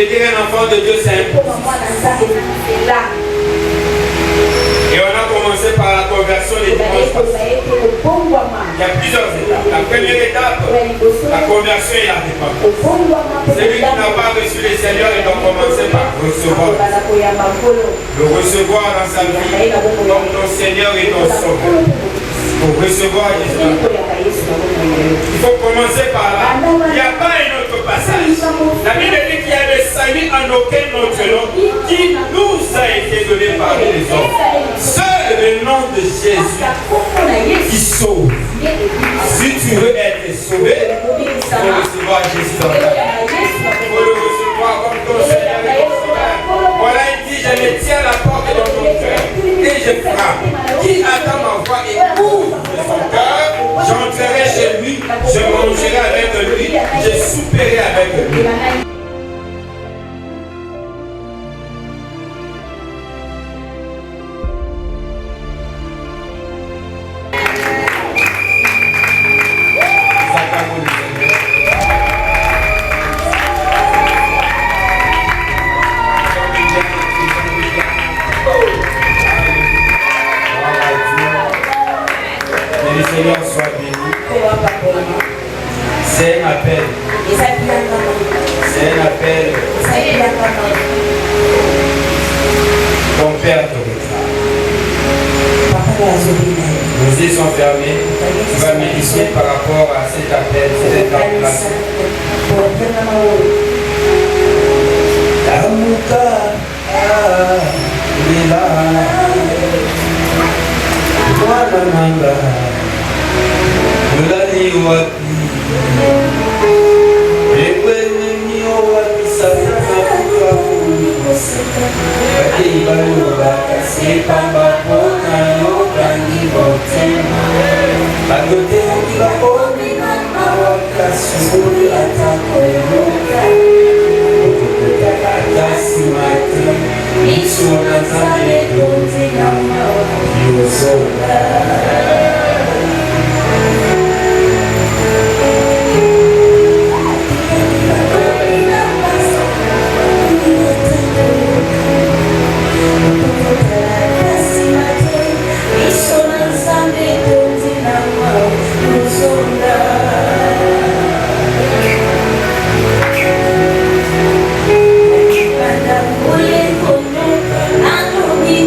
dire un enfant de Dieu, c'est impossible. Et on a commencé par la conversion des dimanches passés. Il y a plusieurs étapes. La première étape, la conversion et la repentance. Celui qui n'a pas reçu le Seigneur, il doit commencer par recevoir. Le recevoir dans sa vie comme ton Seigneur et ton Sauveur. Pour recevoir Jésus. Il faut commencer par là. Il n'y a pas un autre passage. La Bible dit qu'il y a le salut en aucun autre nom qui nous a été donné par les hommes. Seul le nom de Jésus qui sauve. Si tu veux être sauvé, il faut recevoir Jésus dans ta vie. Il faut le recevoir comme ton Seigneur et ton Sauveur. Voilà, il dit, je me tiens à la porte de ton cœur et je frappe. Qui attend ma voix et ouvre son cœur, j'entrerai chez lui, je mangerai avec lui, je souperai avec lui. C'est un appel. C'est un appel. Ton Père te regarde. Nos yeux sont fermés. Tu vas méditer par rapport à cet appel, cette appellation. Be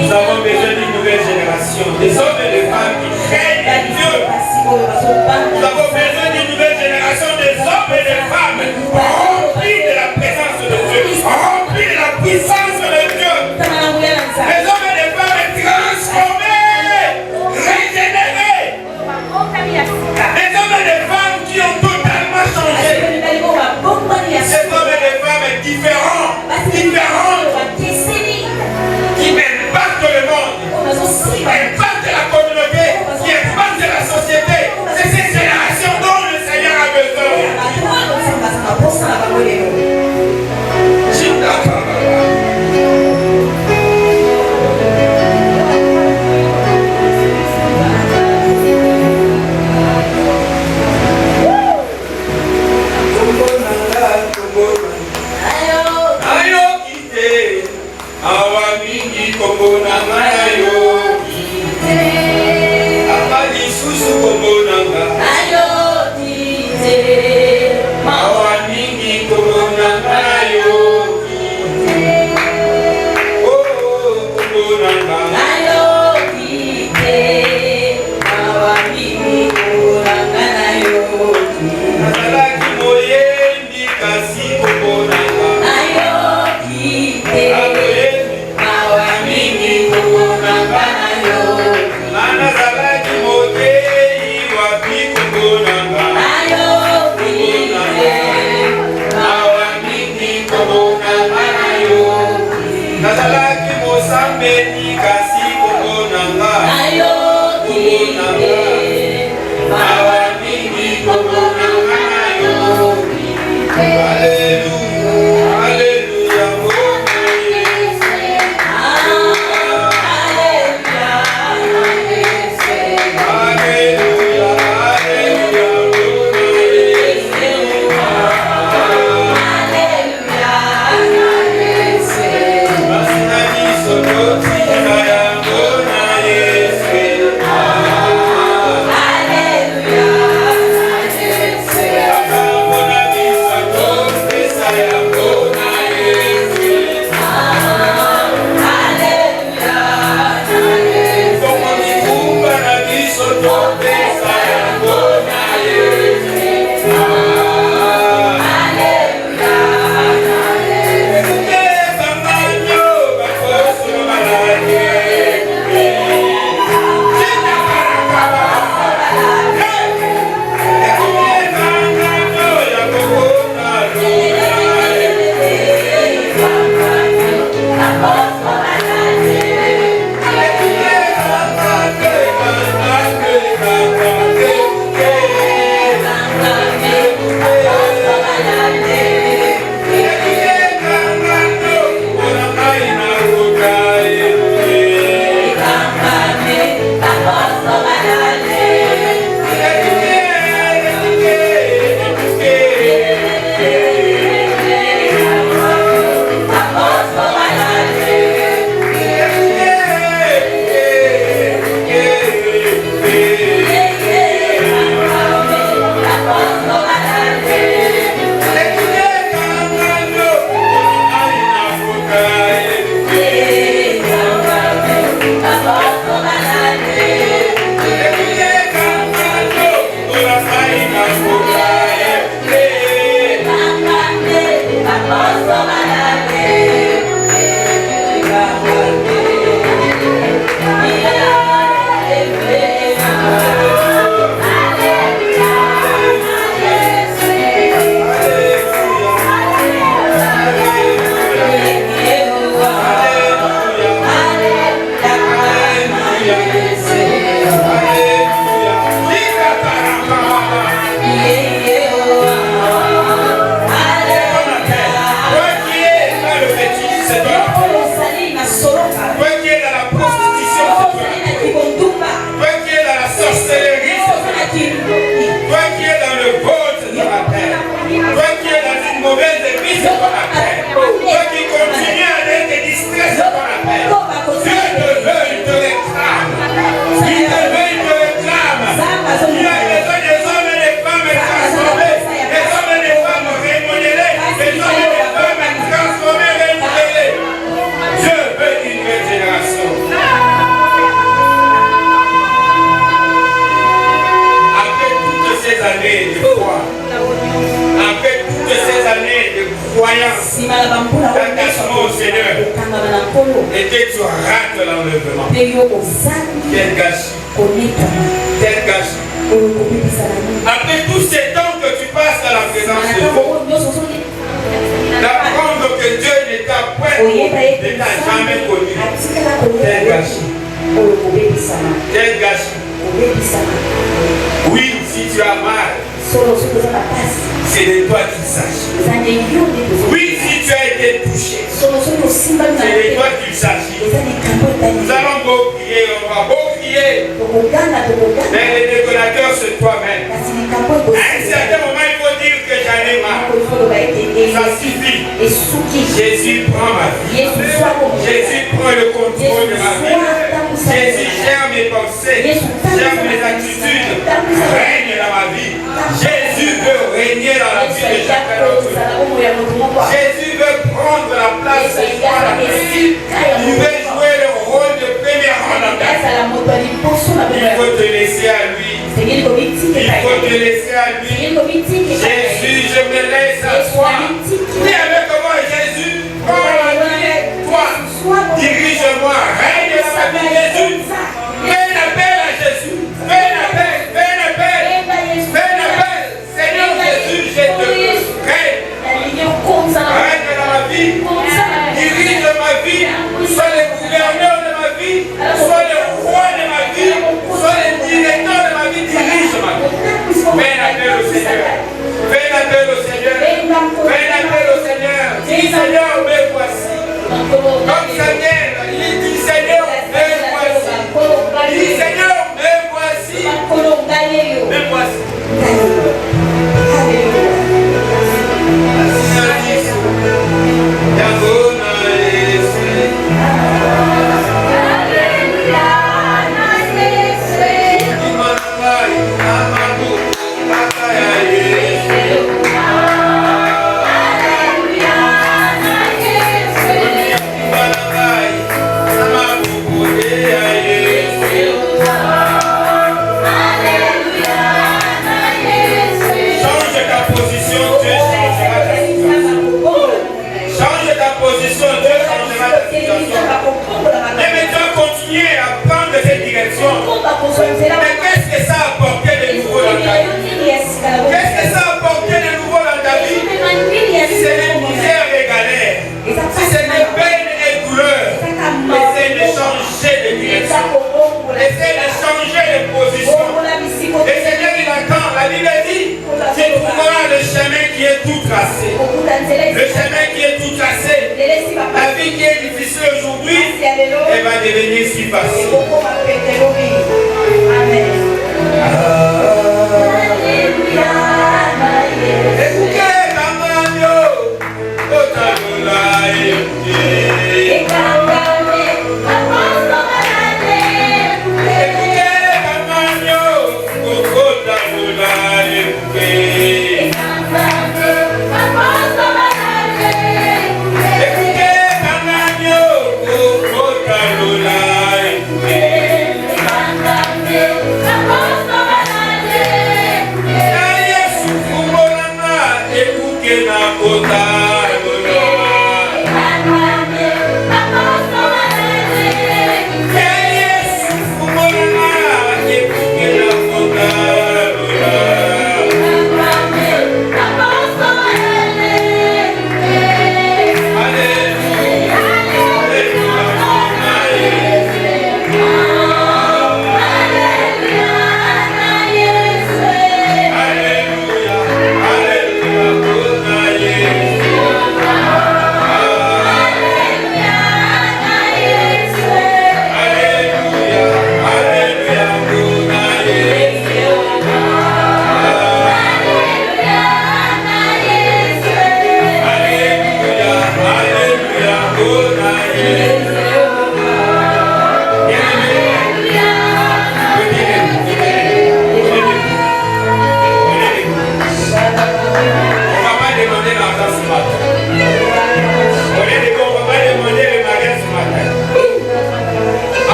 Nous avons besoin d'une nouvelle génération, des hommes et des femmes qui craignent Dieu. Nous avons besoin d'une nouvelle génération, des hommes et des femmes remplis de la présence de Dieu, remplis de la puissance de Dieu. Des hommes et des femmes transformés, régénérés. Des hommes et des femmes qui ont totalement changé. Des hommes et des femmes différents, différentes, qui impactent le monde, qui impactent la communauté, qui impactent la société. C'est cette génération dont le Seigneur a besoin. Des croyance, d'attachement au Seigneur, et que tu rates l'enlèvement. Quel gâchis. Quel gâchis. Après tout ce temps que tu passes dans la présence de Dieu, d'apprendre que Dieu ne t'a jamais connu. Quel gâchis. Quel gâchis. Oui, si tu as mal, c'est de toi qu'il s'agit. Oui, si tu as été touché, c'est de toi qu'il s'agit. Nous allons beau prier, on va beau prier. Mais le décorateur, c'est toi-même. À un certain moment, il faut dire que j'en ai marre. Ça suffit. Jésus prend ma vie. Jésus prend le contrôle de ma vie. Jésus gère mes pensées, gère mes attitudes, règne dans ma vie. Jésus veut régner dans la vie de chacun d'entre nous. Jésus veut prendre la place de toi dans la vie. Il veut jouer le rôle de premier rang dans ta vie. Il faut te laisser à lui. Il faut te laisser à lui. Jésus, je me laisse à toi. Dis avec moi, Jésus, prends la vie, toi. Dirige-moi, règne dans ma vie, Jésus. Fais un appel à Jésus. Fais un appel, fais un appel. Fais un appel. Seigneur Jésus, je te règne. Règne dans ma vie. Dirige ma vie. Sois le gouverneur de ma vie. Sois le roi de ma vie. Sois le directeur de ma vie. Dirige ma vie. Fais un appel au Seigneur. Fais un appel au Seigneur. Fais un appel au Seigneur. Dis Seigneur, me voici. Comme Samuel, il dit Seigneur, me voici. Il dit Seigneur, me voici. Me voici. Mais qu'est-ce que ça a apporté de nouveau dans ta vie? Qu'est-ce que ça a apporté de nouveau dans ta vie? Si c'est les misères et galères, si c'est les peines et douleurs, essaie de changer de direction, essaie de changer de position. Le Seigneur il attend, la Bible dit, tu trouveras le chemin qui est tout tracé. Le chemin qui est tout tracé. La vie qui est difficile aujourd'hui, elle va devenir si facile. Amen.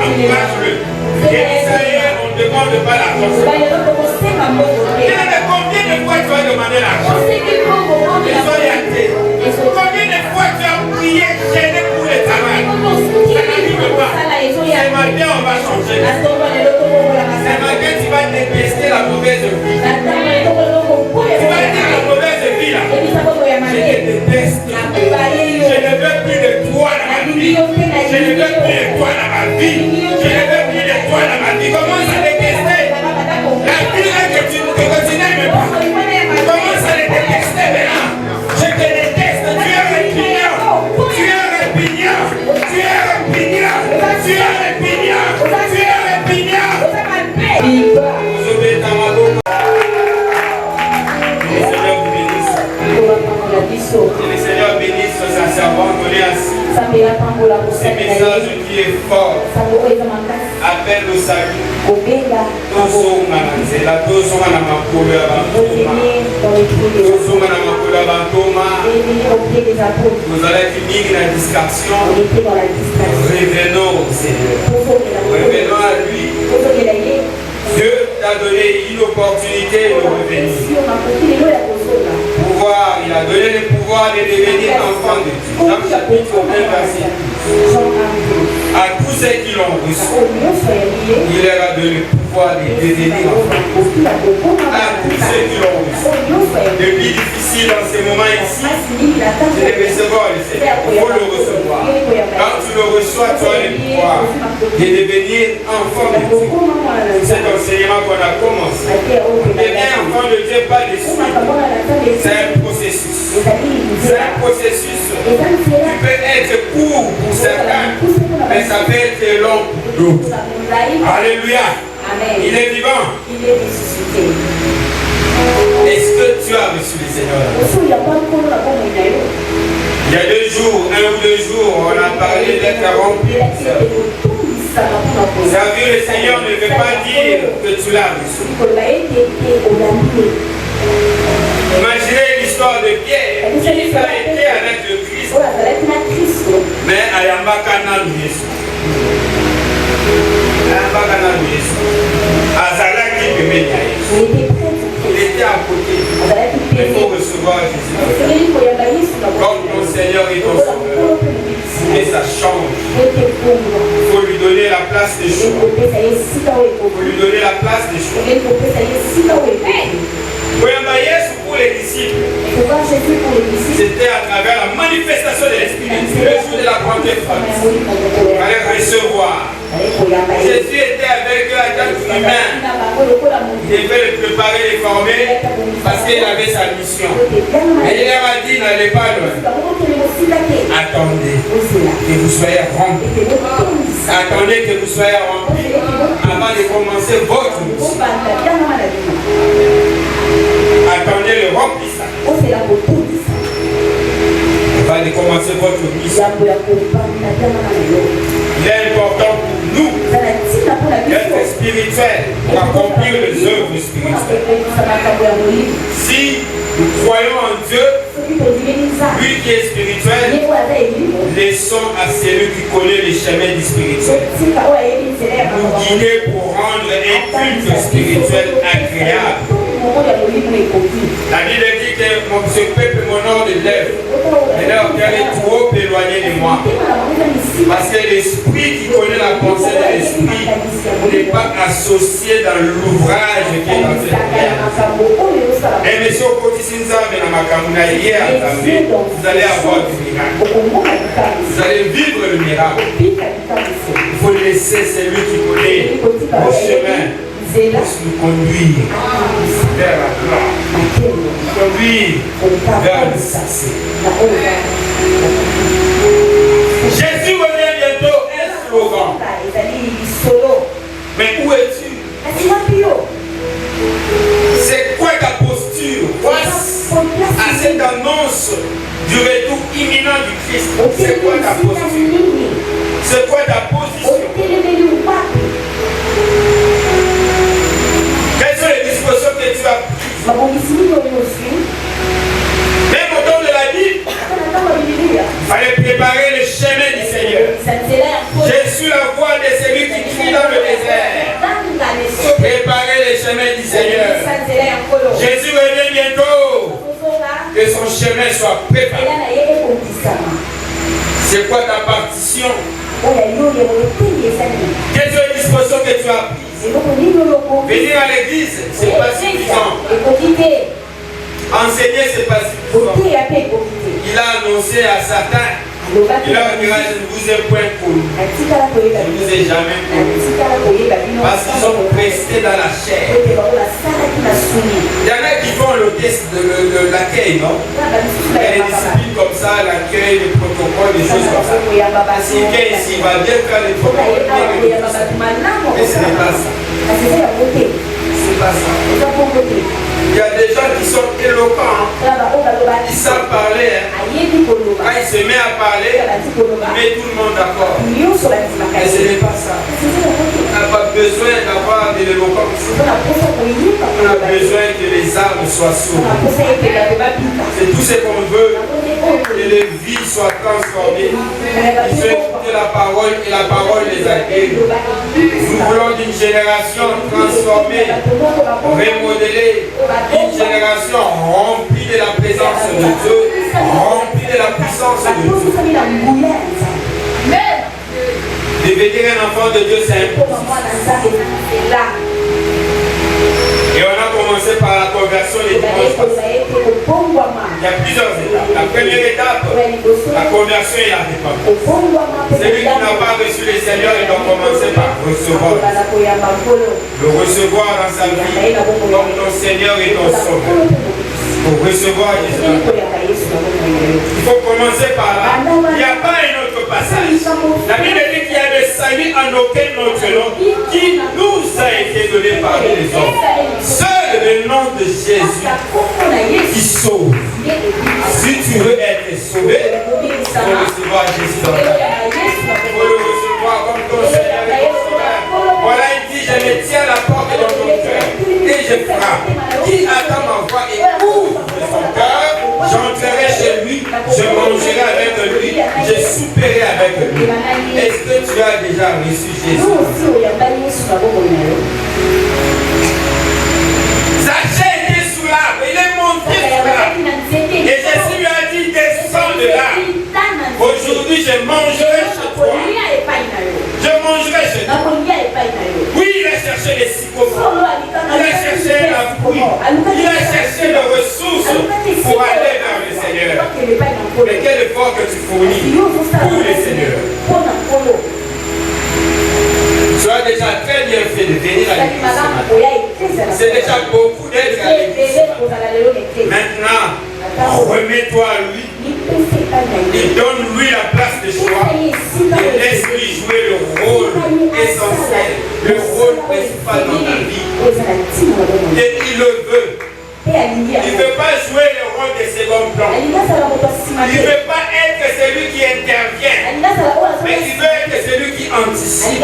Encourage-le. Et Israël, on ne demande pas l'argent. demandé l'argent. Ils ont yaté. Combien de fois tu as prié, gêné pour le travail? Ça n'arrive pas. Ce matin, on va changer. Ce matin, tu vas détester la mauvaise vie. Tu vas dire la mauvaise vie là. Je te déteste. Je ne veux plus de toi dans ma vie. Je ne veux plus de toi dans ma vie. Je ne veux plus de toi dans ma vie. Commence à détester. La vie là que tu continues à me prendre. Commence à les détester maintenant. Je te déteste. Tu es répugnant. Tu es répugnant. Tu es répugnant. Tu es répugnant. Tu es répugnant. Je vais dans ma bouche. Le Seigneur vous bénisse. Que le Seigneur bénisse sa servante. On est assis. Ce message qui est fort appelle au salut. Vous allez finir la distraction. Revenons au Seigneur. Revenons à lui. Dieu t'a donné une opportunité de revenir. Il a donné le pouvoir de devenir enfant de Dieu. Dans le chapitre 1, verset 12. À tous ceux qui l'ont reçu, il leur a donné le pouvoir de devenir enfant. À tous ceux qui l'ont reçu. Depuis difficile dans ces moments ici, c'est de recevoir le Seigneur. Il faut le recevoir. Quand tu le reçois, tu as le pouvoir de devenir enfant de Dieu. C'est l'enseignement qu'on a commencé. On devient enfant de Dieu pas de suite. C'est un processus. C'est un processus. Tu peux être court pour certains, mais ça peut être long pour d'autres. Alléluia. Il est vivant. Est-ce que tu as reçu le Seigneur? Il y a 2 jours, 1 ou 2 jours, on a parlé d'être rempli. Servir le Seigneur ne veut pas dire que tu l'as reçu. Imaginez l'histoire de Pierre, qui a été avec le Christ, mais à Yambakana Yesu. Il était à côté. Il faut recevoir Jésus. Comme ton Seigneur et ton Sauveur. Et ça change. Il faut lui donner la place des choix. Il faut lui donner la place des choix. Pour les disciples, c'était à travers la manifestation de l'Esprit. Le jour de la Pentecôte, il fallait recevoir. Jésus était avec eux à tant humain. Il devait le préparer, les former, parce qu'il avait sa mission. Et il leur a dit, n'allez pas loin. Attendez que vous soyez remplis. Attendez que vous soyez remplis avant de commencer votre mission. Attendez le remplissage. Avant de commencer votre mission. Il est important pour nous d'être spirituel pour accomplir les œuvres spirituelles. Si nous croyons en Dieu, lui qui est spirituel, laissons à celui qui connaît les chemins du spirituel nous guider pour rendre un culte spirituel agréable. La Bible dit que ce peuple m'honore de lèvres, mais leur cœur est trop éloigné de moi. Parce que l'esprit qui connaît la pensée de l'esprit n'est pas associé dans l'ouvrage qui est dans cette terre. Et monsieur Okotisinza, vous allez avoir du miracle. Vous allez vivre le miracle. Il faut laisser celui qui connaît le chemin pour nous conduire vers la gloire, nous conduire vers le succès. Jésus revient bientôt, un slogan. Mais où es-tu? C'est quoi ta posture face à cette annonce du retour imminent du Christ? C'est quoi ta posture? C'est quoi ta position? Quelles sont les dispositions que tu as prises? Même au temps de la Bible, il fallait préparer le chemin du Seigneur. Je suis la voix de celui qui crie dans le désert. Préparer le chemin du Seigneur. Jésus revient bientôt. chemin soit préparé. C'est quoi ta partition? Quelles sont les dispositions que tu as prises? Venir à l'église, ce n'est pas suffisant. Enseigner, ce n'est pas suffisant. Il a annoncé à Satan, il a dit, je ne vous ai point connu. Je ne vous ai jamais connu. Parce qu'ils sont restés dans la chair. Il y en a qui font le test de l'accueil, non? Il y a des disciplines comme ça, l'accueil, les protocoles, des choses comme ça. Si quelqu'un ici va bien faire les protocoles, mais ce n'est pas ça. C'est pas ça. Il y a des gens qui sont éloquents, ils savent parler. Quand il se met à parler, il met tout le monde d'accord. Mais ce n'est pas ça. On n'a pas besoin d'avoir de l'éloquence. On a besoin que les âmes soient sauvées. C'est tout ce qu'on veut, que les vies soient transformées. Ils veulent écouter la parole et la parole les accueille. Nous voulons d'une génération transformée, remodelée. Une génération remplie de la présence de Dieu, remplie de la puissance de Dieu. Devenir un enfant de Dieu, c'est important. Et on a commencé par la conversion des dimanches passés. Il y a plusieurs étapes. La première étape, la conversion et la dépendance. Celui qui n'a pas reçu le Seigneur, il doit commencer par recevoir. Le recevoir dans sa vie comme ton Seigneur et ton Sauveur. Pour recevoir Jésus. Il faut commencer par là. Il n'y a pas un autre passage. La Bible dit qu'il y a le salut en aucun autre nom qui nous a été donné par les hommes. Seul le nom de Jésus qui sauve. Si tu veux être sauvé, il faut recevoir Jésus dans ta vie. Il faut le recevoir comme ton Seigneur et ton Sauveur. Voilà, il dit, je me tiens à la porte de ton cœur et je frappe. Qui attend ma voix et ouvre son cœur, j'entrerai chez lui, je mangerai avec lui, je souperai avec lui. Est-ce que tu as déjà reçu Jésus? Zachée était sous l'arbre, il est monté sous l'arbre. Et Jésus lui a dit, descends de l'arbre. Aujourd'hui, je mangerai chez toi. Je mangerai chez toi. Oui, il a cherché les sycophares. Il a cherché la pluie. Il a cherché les ressources pour aller vers le Seigneur. Mais quel effort que tu fournis pour le Seigneur. Tu as déjà très bien fait de venir à l'église. C'est déjà beaucoup d'être à l'église. Maintenant, remets-toi à lui. Et donne-lui la place de choix. Et laisse-lui jouer le rôle essentiel, le rôle principal dans ta vie. Et il le veut. Il ne veut pas jouer le rôle de second plan. Il ne veut pas être celui qui intervient. Mais il veut être celui qui anticipe.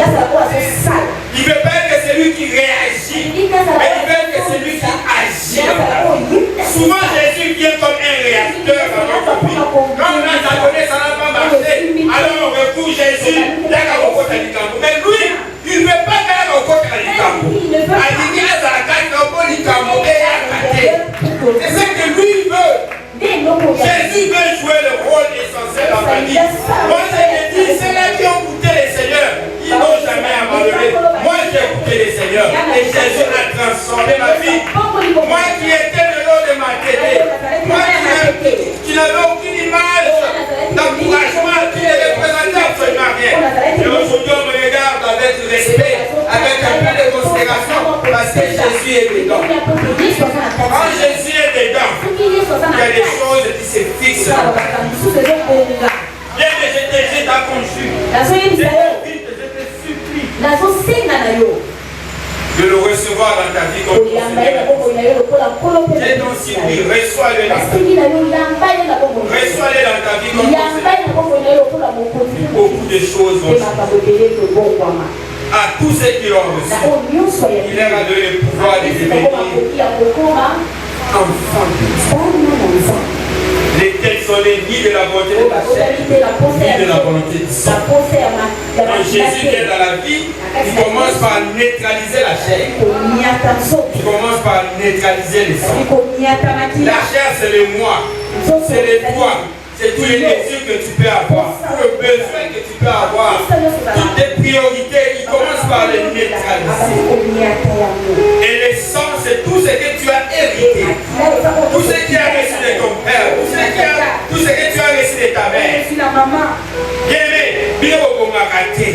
Il ne veut pas être celui qui réagit. Mais il veut être celui qui agit dans ta vie. Souvent Jésus vient comme un réacteur dans notre vie. Quand on a donné, ça n'a pas marché. Alors on recourt Jésus. Mais lui, il ne veut pas faire au côté de l'Ikambo. C'est ce que lui veut. Jésus veut jouer le rôle essentiel dans ta vie. Moi je te dis, ceux-là qui ont goûté les Seigneurs, ils n'ont jamais abandonné. Moi j'ai goûté les Seigneurs et Jésus a transformé ma vie. Moi qui étais le lot de ma tête, moi qui n'avais aucune image d'encouragement, qui ne représentait absolument rien. Et aujourd'hui on me regarde avec respect, avec un peu de considération, parce que Jésus est dedans. Quand Jésus est dedans, il y a des choses qui se fixent dans ta vie. Viens que je te jette à conjure. Je te supplie de le recevoir dans ta vie comme ton Seigneur. J'ai ton supplie, reçois-le dans ta vie. Reçois-le dans ta vie comme ton Seigneur. Beaucoup de choses vont changer. À tous ceux qui l'ont reçu, il leur a donné le pouvoir de devenir enfants de Dieu. Lesquels sont les nids de la volonté de la chair, ni de la volonté du sang. Quand Jésus vient dans la vie, il commence par neutraliser la chair. Il commence par neutraliser le sang. La chair, c'est le moi. c'est les toits, c'est tous les désirs que tu peux avoir, tous les besoins que tu peux avoir, toutes tes priorités, ils commencent par les neutraliser. Et les sens, c'est tout ce que tu as hérité, tout ce qui a reçu de ton père, tout ce que tu as reçu de ta mère. Bien aimé, bien au raté.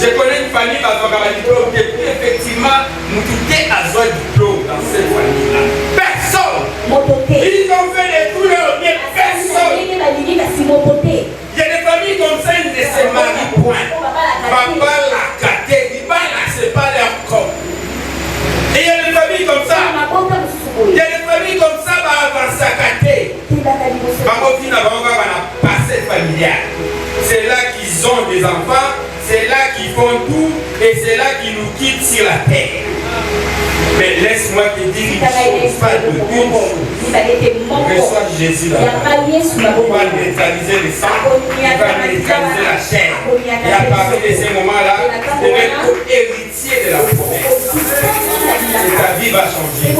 Je connais une famille qui a un diplôme, depuis effectivement, nous tous à un diplôme dans cette famille-là. Personne! Ils ont fait de tout leur bien, personne! Il y a des familles comme ça, ils ne se marient point. Papa l'a gâté, il c'est pas leur corps. Et il y a des familles comme ça, il y a des familles comme ça, va s'accater. Passé familial. C'est là qu'ils ont des enfants, c'est là qu'ils font tout et c'est là qu'ils nous quittent sur la terre. Mais laisse-moi te dire une chose, pas de une chose. Reçois Jésus là-bas. Il va neutraliser le sang, il va neutraliser la chair. Et à partir de ce moment-là, tu devais être héritier de la promesse. Et ta vie va changer.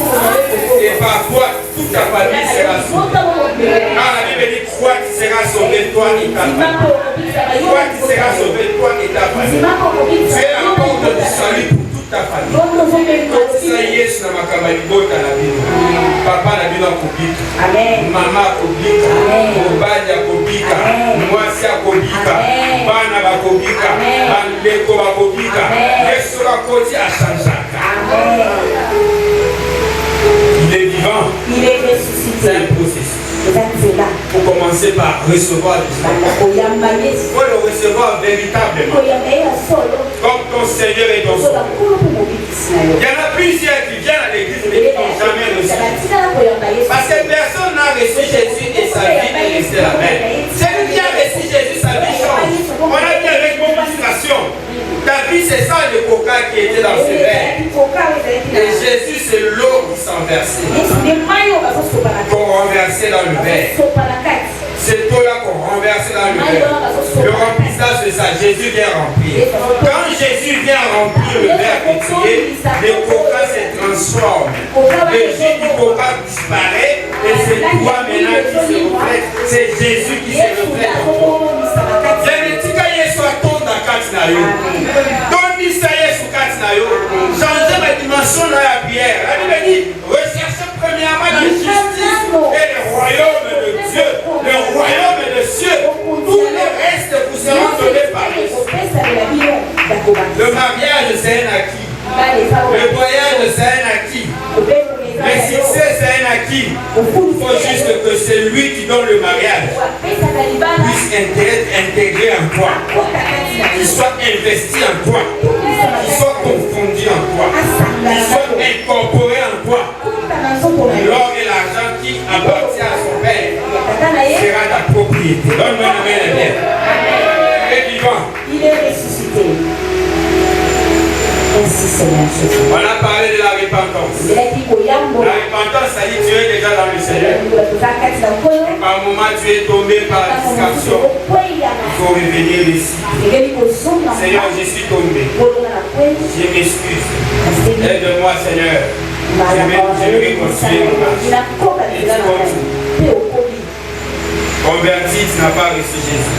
Et par toi, toute ta famille sera sauvée. Ah, la Bible dit, crois que tu seras sauvé, toi et ta famille. Toi qui seras sauvé, toi et ta famille. Tu es la porte du salut pour toute ta famille. Ça y est, sur ma camaribota la Bible. Papa la Bible a kobika. Maman a kobika. Obadi a kobika. Mwasi a kobika. Bana ba kobika. Bandeko ba kobika. Yesu la koti a chanjaka. Il est vivant. Il est ressuscité. C'est un processus. Pour commencer par recevoir le Seigneur. Il faut le recevoir véritablement. Comme ton Seigneur et ton Sauveur. Il y en a plusieurs qui viennent à l'église mais qui n'ont jamais reçu. Parce que personne n'a reçu Jésus et sa vie est restée la même. Celui qui a reçu Jésus, sa vie change. On a dit avec mobilisation. Ta vie, c'est ça le coca qui était dans ce verre. Et Jésus, c'est l'eau qui s'en versait. Qu'on renversait dans le verre. C'est toi-là qu'on renversait dans le verre. Le remplissage de ça, Jésus vient remplir. Quand Jésus vient remplir le verre pétillé, le coca se transforme. Le jus du coca disparaît et c'est toi maintenant qui se reflète. C'est Jésus qui se reflète en toi. Donc, ça y est, sous Katinayo, changer ma dimension dans la prière. La Bible dit, recherchez premièrement la justice et le royaume de Dieu, le royaume de cieux. Tout le reste vous sera donné par les cieux. Le mariage, c'est un acquis. Le voyage, c'est un acquis. Le succès, c'est un acquis. Il faut juste que c'est lui qui donne le mariage puisse être intégré en toi, qu'il soit investi en toi, qu'il soit confondu en toi, qu'il soit incorporé en toi. L'or et l'argent qui appartient à son Père sera ta propriété. Donne-moi le main de Dieu. Il est vivant. Il est ressuscité. On a parlé de la repentance. La repentance, ça dit tu es déjà dans le Seigneur. Par moment, tu es tombé par la distraction. Il faut revenir ici. Seigneur, je suis tombé. Je m'excuse. Aide-moi, Seigneur. Je vais continuer mon marche. Et tu continues. Converti, tu n'as pas reçu Jésus.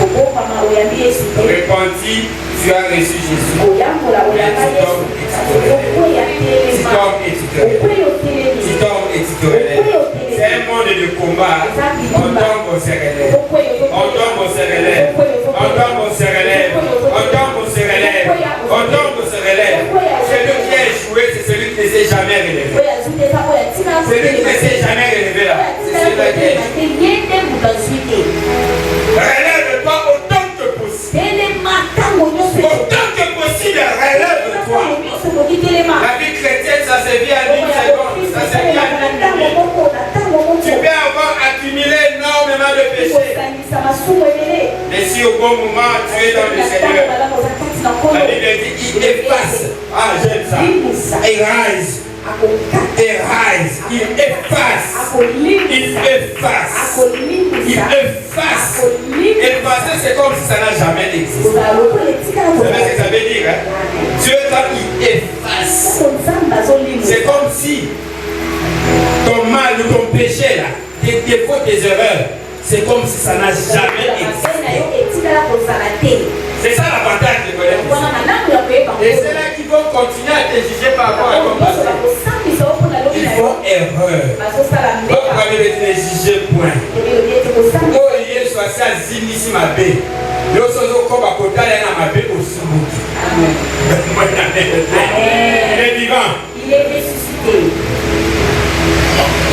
Repenti, tu as reçu Jésus. Tu tombes et tu te relèves. C'est un monde de combat. On tombe, on se relève. On tombe, on se relève. On tombe, on se relève. On tombe, on se relève. On tombe, on se relève. Celui qui a échoué, c'est celui qui ne s'est jamais relevé. Celui qui ne s'est jamais relevé là, c'est celui qui a échoué. Relève-toi autant que possible. Autant que possible, relève-toi. La vie chrétienne, ça se vit à 1 seconde. Ça se vit à 1 minute. Tu peux avoir accumulé énormément de péchés. Mais si au bon moment, tu es dans le Seigneur, la Bible dit, il efface. Ah, j'aime ça. Erase. Erase. Il efface. Il efface. Il efface. Effacer, c'est comme si ça n'a jamais existé. Vous savez ce que ça veut dire, hein? Dieu, quand il efface, c'est comme si ton mal ou ton péché, là, tes défauts, tes erreurs, c'est comme si ça n'a jamais existé. C'est ça l'avantage de connaître. Et c'est là qu'ils vont continuer à te juger par rapport à ton passé. Ils font erreur. Pourquoi ils te juger point? Oh, il est soit ça ici ma baie. Le sozo comme à côté de ma baie au sous. Il est vivant. Il est ressuscité.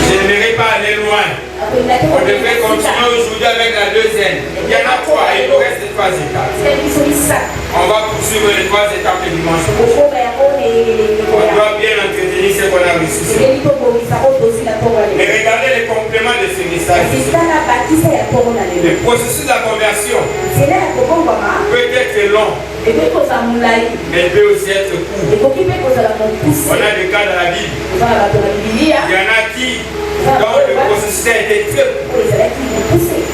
Je n'aimerais pas aller loin. On devrait continuer aujourd'hui avec la deuxième. Il y en a trois, il nous reste 3 étapes. On va poursuivre les 3 étapes de dimanche. On doit bien entretenir ce qu'on a reçu. Mais regardez les compléments de ce message. Le processus de la conversion peut être long, mais peut aussi être court. On a des cas dans la Bible. Il y en a qui, dont le processus a été très court.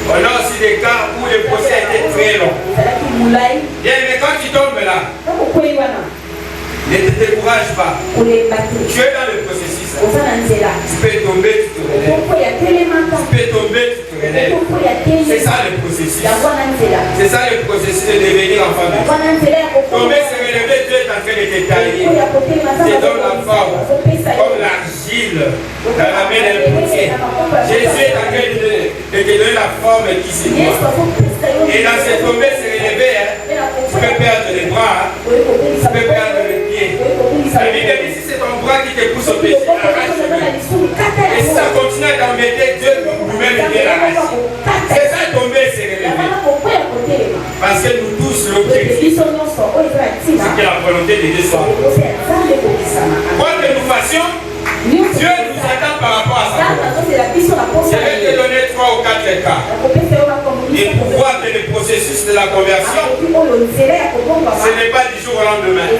On a aussi des cas où le processus a été très long. Bien, mais quand tu tombes là, ne te décourage pas. Tu es dans le processus. Tu peux tomber, tu te relèves. Tu peux tomber, tu te relèves. C'est ça le processus. C'est ça le processus de devenir enfant de Dieu. Tomber, se relever, Dieu est en train de te tailler. Tu donnes la forme, comme l'argile dans la main d'un potier. Jésus est en train de te donner la forme qui se doit. Et dans cette tomber, se relever, tu peux perdre les bras, tu peux perdre les pieds. La Bible dit si c'est ton bras qui te pousse au péché, arrache-le. Et si ça continue à t'embêter, Dieu lui-même vient l'arracher. C'est ça tomber, c'est relever. Parce que nous tous, l'objectif, c'est que la volonté de Dieu soit. Quoi que nous fassions, Dieu nous attend par rapport à sa volonté. Je vais te donner 3 ou 4 cas. Et pour voir que le processus de la conversion, ce n'est pas du jour au lendemain. Tu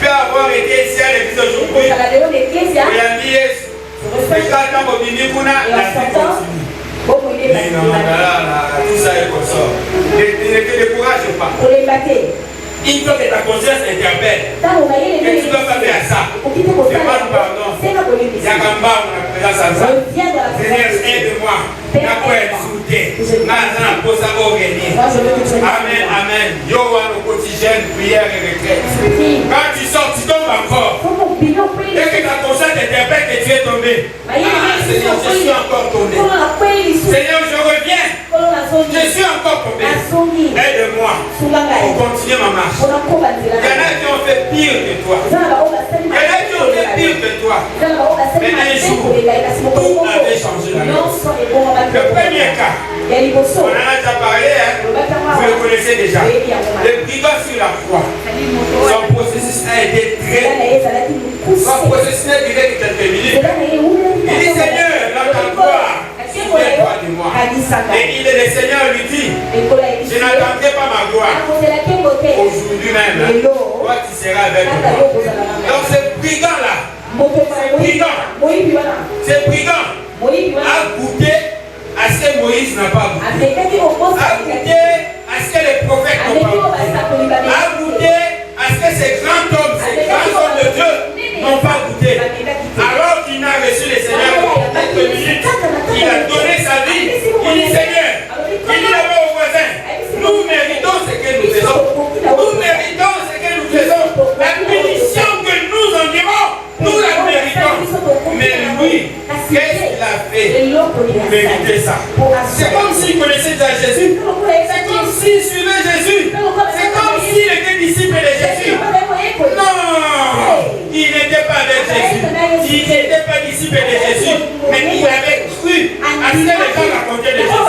peux avoir été ici à l'église aujourd'hui, et a dit Yesu, et quand on va venir, la vie continue. Tout ça est comme ça. Ne te décourage pas. Il faut que ta conscience interpelle. Que tu dois pas faire ça. Demande pardon. Yakamba, on a présence à ça. Seigneur, aide-moi. Amen, amen. Yo, au quotidien, prière et retraite. Quand tu sors, tu tombes encore. Dès que ta conscience interpelle que tu es tombé. Seigneur, je suis encore tombé. Seigneur, je reviens. Je suis encore tombé. Aide-moi pour continuer ma marche. Il y en a qui ont fait pire que toi. Il y en a qui ont fait pire que toi. Mais un jour, tout avait changé la vie. Le premier cas, on en a déjà parlé, vous le connaissez déjà. Le brigand sur la croix, son processus a été très long. Son processus n'a duré que quelques minutes. Il dit Seigneur, dans ta gloire, souviens-toi de moi. Et le Seigneur lui dit, je n'attendrai pas ma gloire. Aujourd'hui même, toi tu seras avec moi. Donc ce brigand-là, ce brigand a goûté à ce que Moïse n'a pas goûté. A goûté à ce que les prophètes n'ont pas goûté. A goûté à ce que ces grands hommes de Dieu n'ont pas goûté. Alors qu'il n'a reçu le Seigneur pour quelques minutes, il a donné sa vie. Il dit Seigneur, il dit d'abord aux voisins, nous méritons ce que nous faisons. Nous méritons ce que nous faisons. La punition que nous en dirons, nous la méritons. Mais lui, qu'est-ce qu'il a fait pour mériter ça? C'est comme s'il connaissait déjà Jésus. C'est comme s'il suivait Jésus. C'est comme s'il était disciple de Jésus. Non, il n'était pas avec Jésus. Il n'était pas disciple de Jésus. Mais il avait cru à ce que les gens racontaient de Jésus.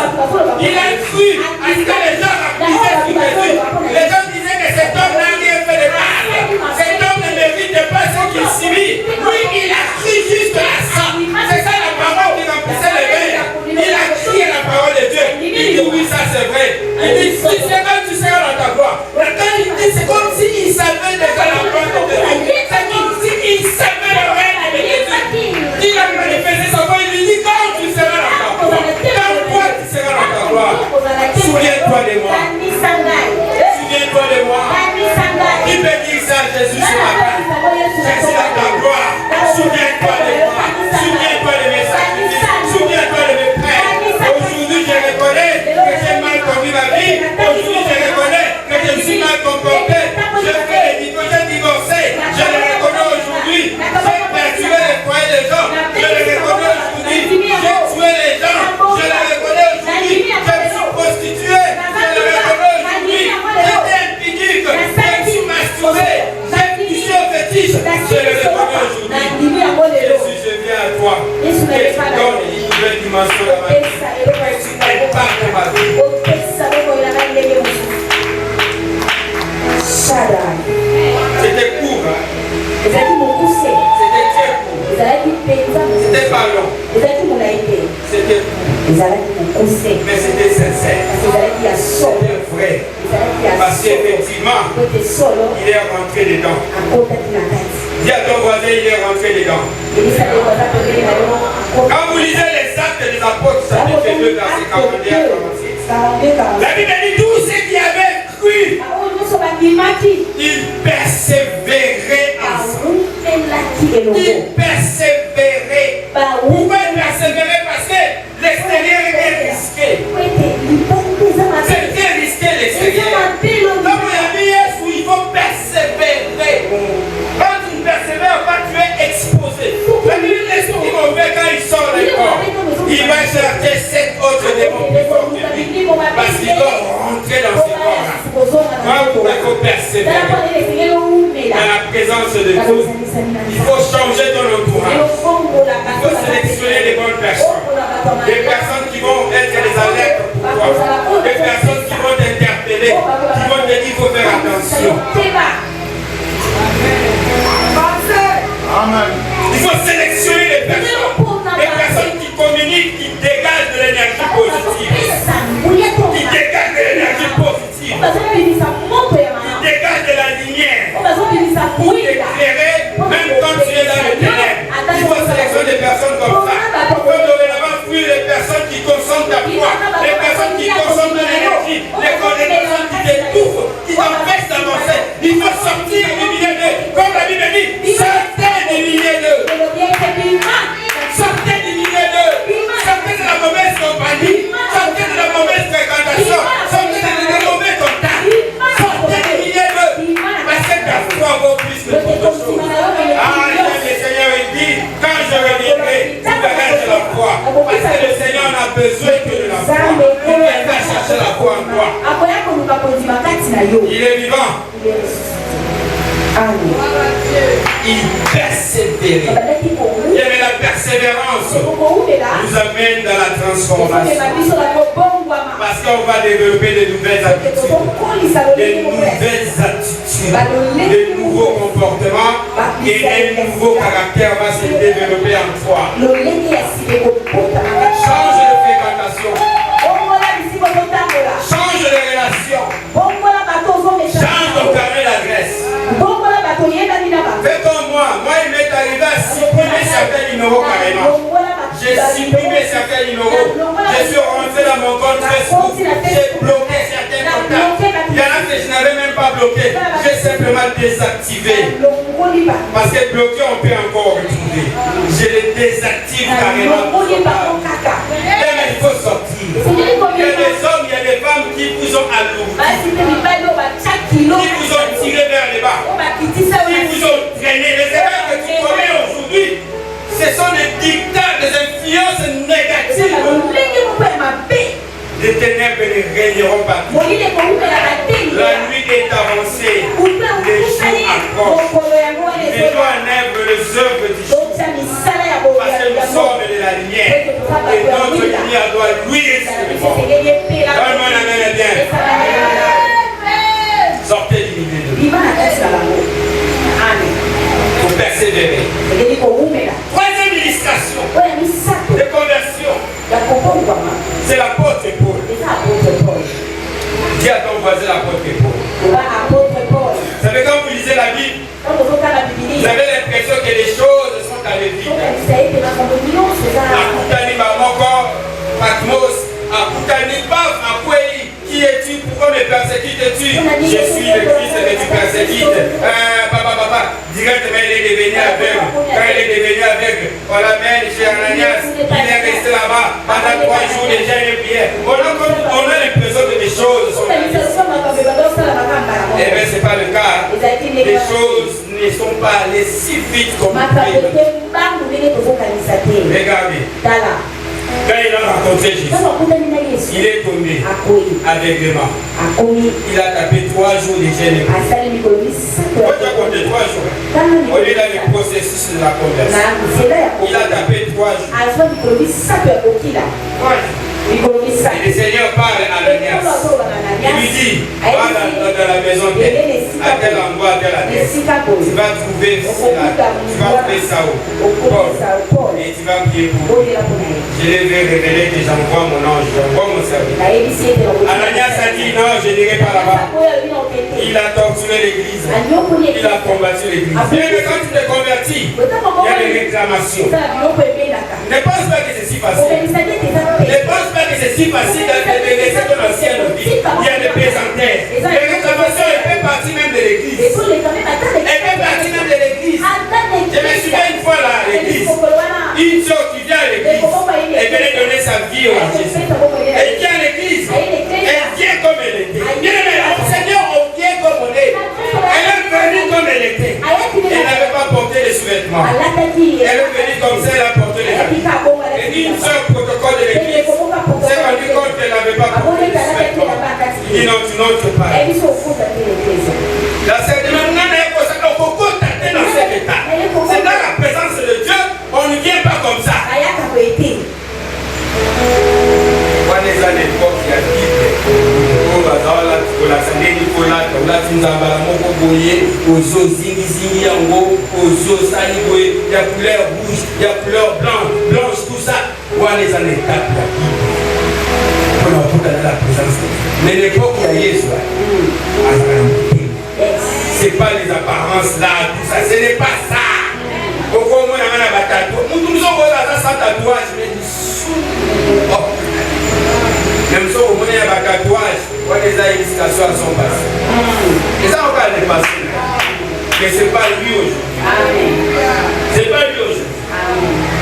Il a cru à ce que les gens racontaient sur Jésus. Les gens disaient que cet homme n'a rien fait de mal. Cet homme ne mérite pas ce qu'il subit. Lui, il a cru juste à ça. C'est ça la parole qui remplissait les veilles. Il a crié la parole de Dieu. Il dit oui, ça c'est vrai. Il dit tu seras dans ta gloire. Mais quand il dit, c'est comme s'il savait déjà la gloire de Dieu. C'est comme s'il savait le règne de Jésus. Il a manifesté sa voix. Il lui dit quand tu seras dans ta gloire. Quand toi tu seras dans ta gloire. Souviens-toi de moi. Souviens-toi de moi. Qui peut dire ça à Jésus ce matin? Je suis dans ta gloire. dimension dans ma vie. Tu impactes ma vie. C'était court, hein? C'était très court. C'était pas long. C'était court. Mais c'était sincère. C'était vrai. Parce qu'effectivement, il est rentré dedans. Dis à ton voisin, il est rentré dedans. Quand vous lisez les actes des apôtres, chapitre 2, verset 41 à 46, la Bible dit tous ceux qui avaient cru, ils persévéraient ensemble. Ils persévéraient. Pourquoi ils persévéraient? Parce que l'extérieur était risqué. C'était risqué l'extérieur. Comme il a dit, il faut persévérer. Quand tu ne persévères pas, tu es exposé. La Bible l'esprit mauvais, quand il sort du corps, il va chercher 7 autres démons plus forts que lui. Parce qu'il doit rentrer dans ce corps-là. Il faut persévérer dans la présence de Dieu. Il faut changer ton entourage. Il faut sélectionner les bonnes personnes. Des personnes qui vont être des alertes pour toi. Des personnes qui vont t'interpeller. Qui vont te dire qu'il faut faire attention. Amen. Il faut sélectionner les personnes. Des personnes qui communiquent, qui dégagent de l'énergie positive. Qui dégagent de l'énergie positive. Qui dégagent de la lumière. Pour t'éclairer, même quand tu es dans le ténèbres. Il faut sélectionner des personnes comme ça. Il faut dorénavant fuir les personnes qui consomment ta foi. Les personnes qui consomment de l'énergie. Les personnes qui t'étouffent, qui t'empêchent d'avancer. Il faut sortir du milieu d'eux. Comme la Bible dit, sortez du milieu d'eux. Sortez du milieu d'eux. Sortez de la mauvaise compagnie. Sortez de la mauvaise fréquentation. Sortez de mauvais contacts. Sortez du milieu d'eux. Parce que ta foi vaut plus que toute chose. Ah, le Seigneur il dit, quand je reviendrai, tu verras de la foi. Parce que le Seigneur n'a besoin que de la foi. Il viendra chercher la foi en toi. Il est vivant. Il persévère. Et la persévérance nous amène dans la transformation. Parce qu'on va développer de nouvelles habitudes, de nouvelles attitudes, de nouveaux comportements et un nouveau caractère va se développer en toi. Change de fréquentation. Change de relation. Change ton carnet d'adresse. Fais comme moi. Moi, il m'est arrivé à supprimer certains numéros carrément. J'ai supprimé certains numéros. Je suis rentré dans mon compte Facebook. J'ai bloqué certains contacts. Il y en a que je n'avais même pas bloqué. J'ai simplement désactivé. Parce que bloqué, on peut encore retrouver. Je les désactive carrément. Mais il faut sortir. Il y a des hommes, il y a des femmes qui vous ont alourdi. Qui vous ont tiré vers les bas. Qui vous ont traîné. Les erreurs que tu commets aujourd'hui, ce sont des dictats, des influences négatives. Les ténèbres ne régneront pas. La nuit est avancée. Les jours approchent. Mettons en œuvre les œuvres du jour. Parce que nous sommes de la lumière. Et notre lumière doit luire sur le monde. Donne-moi la main bien. Sortez du milieu de nous. Pour persévérer. Troisième illustration de conversion. C'est l'apôtre Paul. Dis à ton voisin l'apôtre Paul. Vous savez, quand vous lisez la Bible, vous avez l'impression que les choses sont à l'évite. Akutani Mamoko, Patmos, Akutani Baf, Akwei, qui es-tu? Pourquoi me persécutes-tu? Je suis le Christ que tu persécutes. Directement, il est devenu aveugle. Quand il est devenu aveugle, on l'amène chez Ananias. Il est resté là-bas pendant 3 jours déjà, il priait. On a l'impression que les choses sont à l'évite. Eh bien, ce n'est pas le cas. Les choses ne sont pas allées si vite comme prévu. Regardez. Quand il a rencontré Jésus, il est tombé aveuglement. Il a tapé 3 jours de jeûne. Pourquoi tu as compté 3 jours? On est dans le processus de la conversion. Il a tapé 3 3 jours. Et le Seigneur parle à Ananias. Il lui dit, va dans la maison à tel endroit, à tel adresse. Tu vas trouver Saul, Paul, et tu vas prier pour lui. Je l'ai révélé que j'envoie mon ange, j'envoie mon serviteur. Ananias a dit, non, je n'irai pas là-bas. Il a torturé l'église. Il a combattu l'église. Mais quand tu te convertis, il y a des réclamations. Ne pense pas que c'est si facile. Ne pense pas que c'est si facile de laisser ton ancienne vie. Il y a des pesanteurs. Les réclamations, elles peuvent partir même de l'église. Elles peuvent partir même de l'église. Je me souviens une fois là à l'église. Une soeur qui vient à l'église, elle venait donner sa vie à Jésus. Elle vient à l'église. Elle vient comme elle était. Bien aimé, au Seigneur, on vient comme on est. Elle est venue comme elle était. Elle n'avait pas porté les sous-vêtements. Elle est venue comme ça, elle a porté les habits. Et une seule protocole de l'église s'est rendu compte qu'elle n'avait pas porté les sous-vêtements. Il dit non, tu n'entres pas. La sœur de maintenant, on peut contacter dans cet état. C'est dans la présence de Dieu, on ne vient pas comme ça. Il y a couleur rouge, il y a couleur blanche, tout ça. On est en étape pour la présence de Dieu. Mais l'époque où il y a Jésus, c'est pas les apparences là, tout ça, ce n'est pas ça. Pourquoi moi, on a un tatouage? Nous sommes sans tatouage, mais même si on a un tatouage, on a des initiations à son passé. Et ça, on va le passer. Mais ce n'est pas lui aujourd'hui. C'est pas lui aujourd'hui.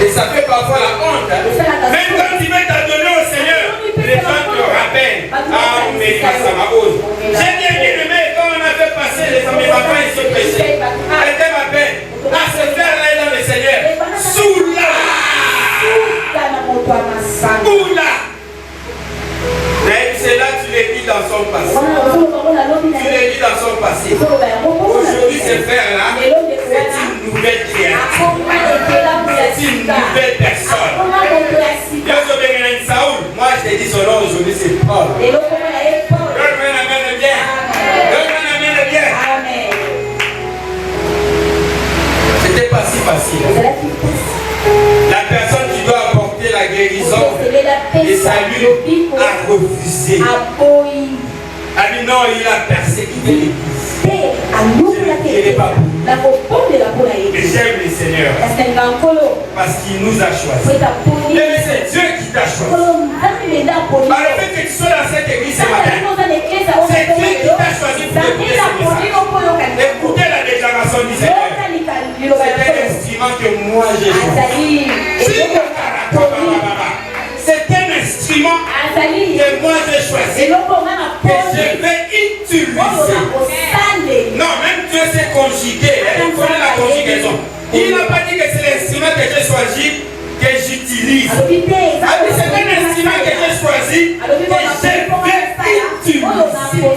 Et ça fait parfois la honte. Même quand tu veux t'adonner au Seigneur, les gens te rappellent. Ah, mais ça m'a osé. J'ai bien aimé quand on a fait passer les amis, papa, ils se prêchaient. Elle m'appelle. Ah, ce frère-là est dans le Seigneur. Soula! Soula! Mais c'est là que tu l'as dit dans son passé. Tu l'as dit dans son passé. Aujourd'hui, ce frère-là, c'est une nouvelle créature. C'est une nouvelle personne. Saoul, moi je t'ai dit son nom aujourd'hui, c'est Paul. Donne-moi bien. C'était pas si facile. La personne qui doit apporter la guérison et salut a refusé. A dit non, il a persécuté l'église. Il n'est pas pour. Mais j'aime le Seigneur parce qu'il nous a choisis. Mais c'est Dieu qui t'a choisi. Par le fait que tu sois dans cette église ce matin, c'est Dieu qui t'a choisi pour écouter ce message. Écoutez la déclaration du Seigneur. C'est un instrument que moi j'ai choisi. C'est un instrument que moi j'ai choisi, que je vais utiliser. Non, même Dieu s'est conjugué, il connaît la conjugaison. Il n'a pas dit que c'est l'instrument que j'ai choisi, que j'utilise. C'est un instrument que j'ai choisi, que je vais utiliser.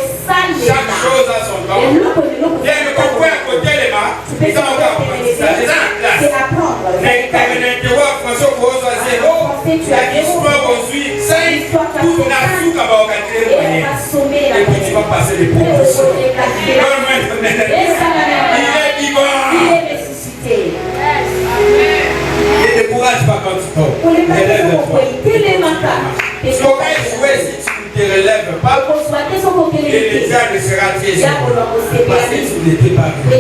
Chaque chose a son temps. Il y a le copain à côté les mains, ils ont encore apprentissage, c'est dans la classe. Mais quand on interroge François Bozo à 0, il y a l'histoire aujourd'hui, c'est tout n'a tout qu'à avoir regardé le moyen. Et puis tu vas passer les promotions. Il est vivant. Il est ressuscité. Ne décourage pas quand tu tombes. Relève-toi. Tu aurais joué si tu ne te relèves pas. Et le diable sera très heureux. Parce que tu n'étais pas venu.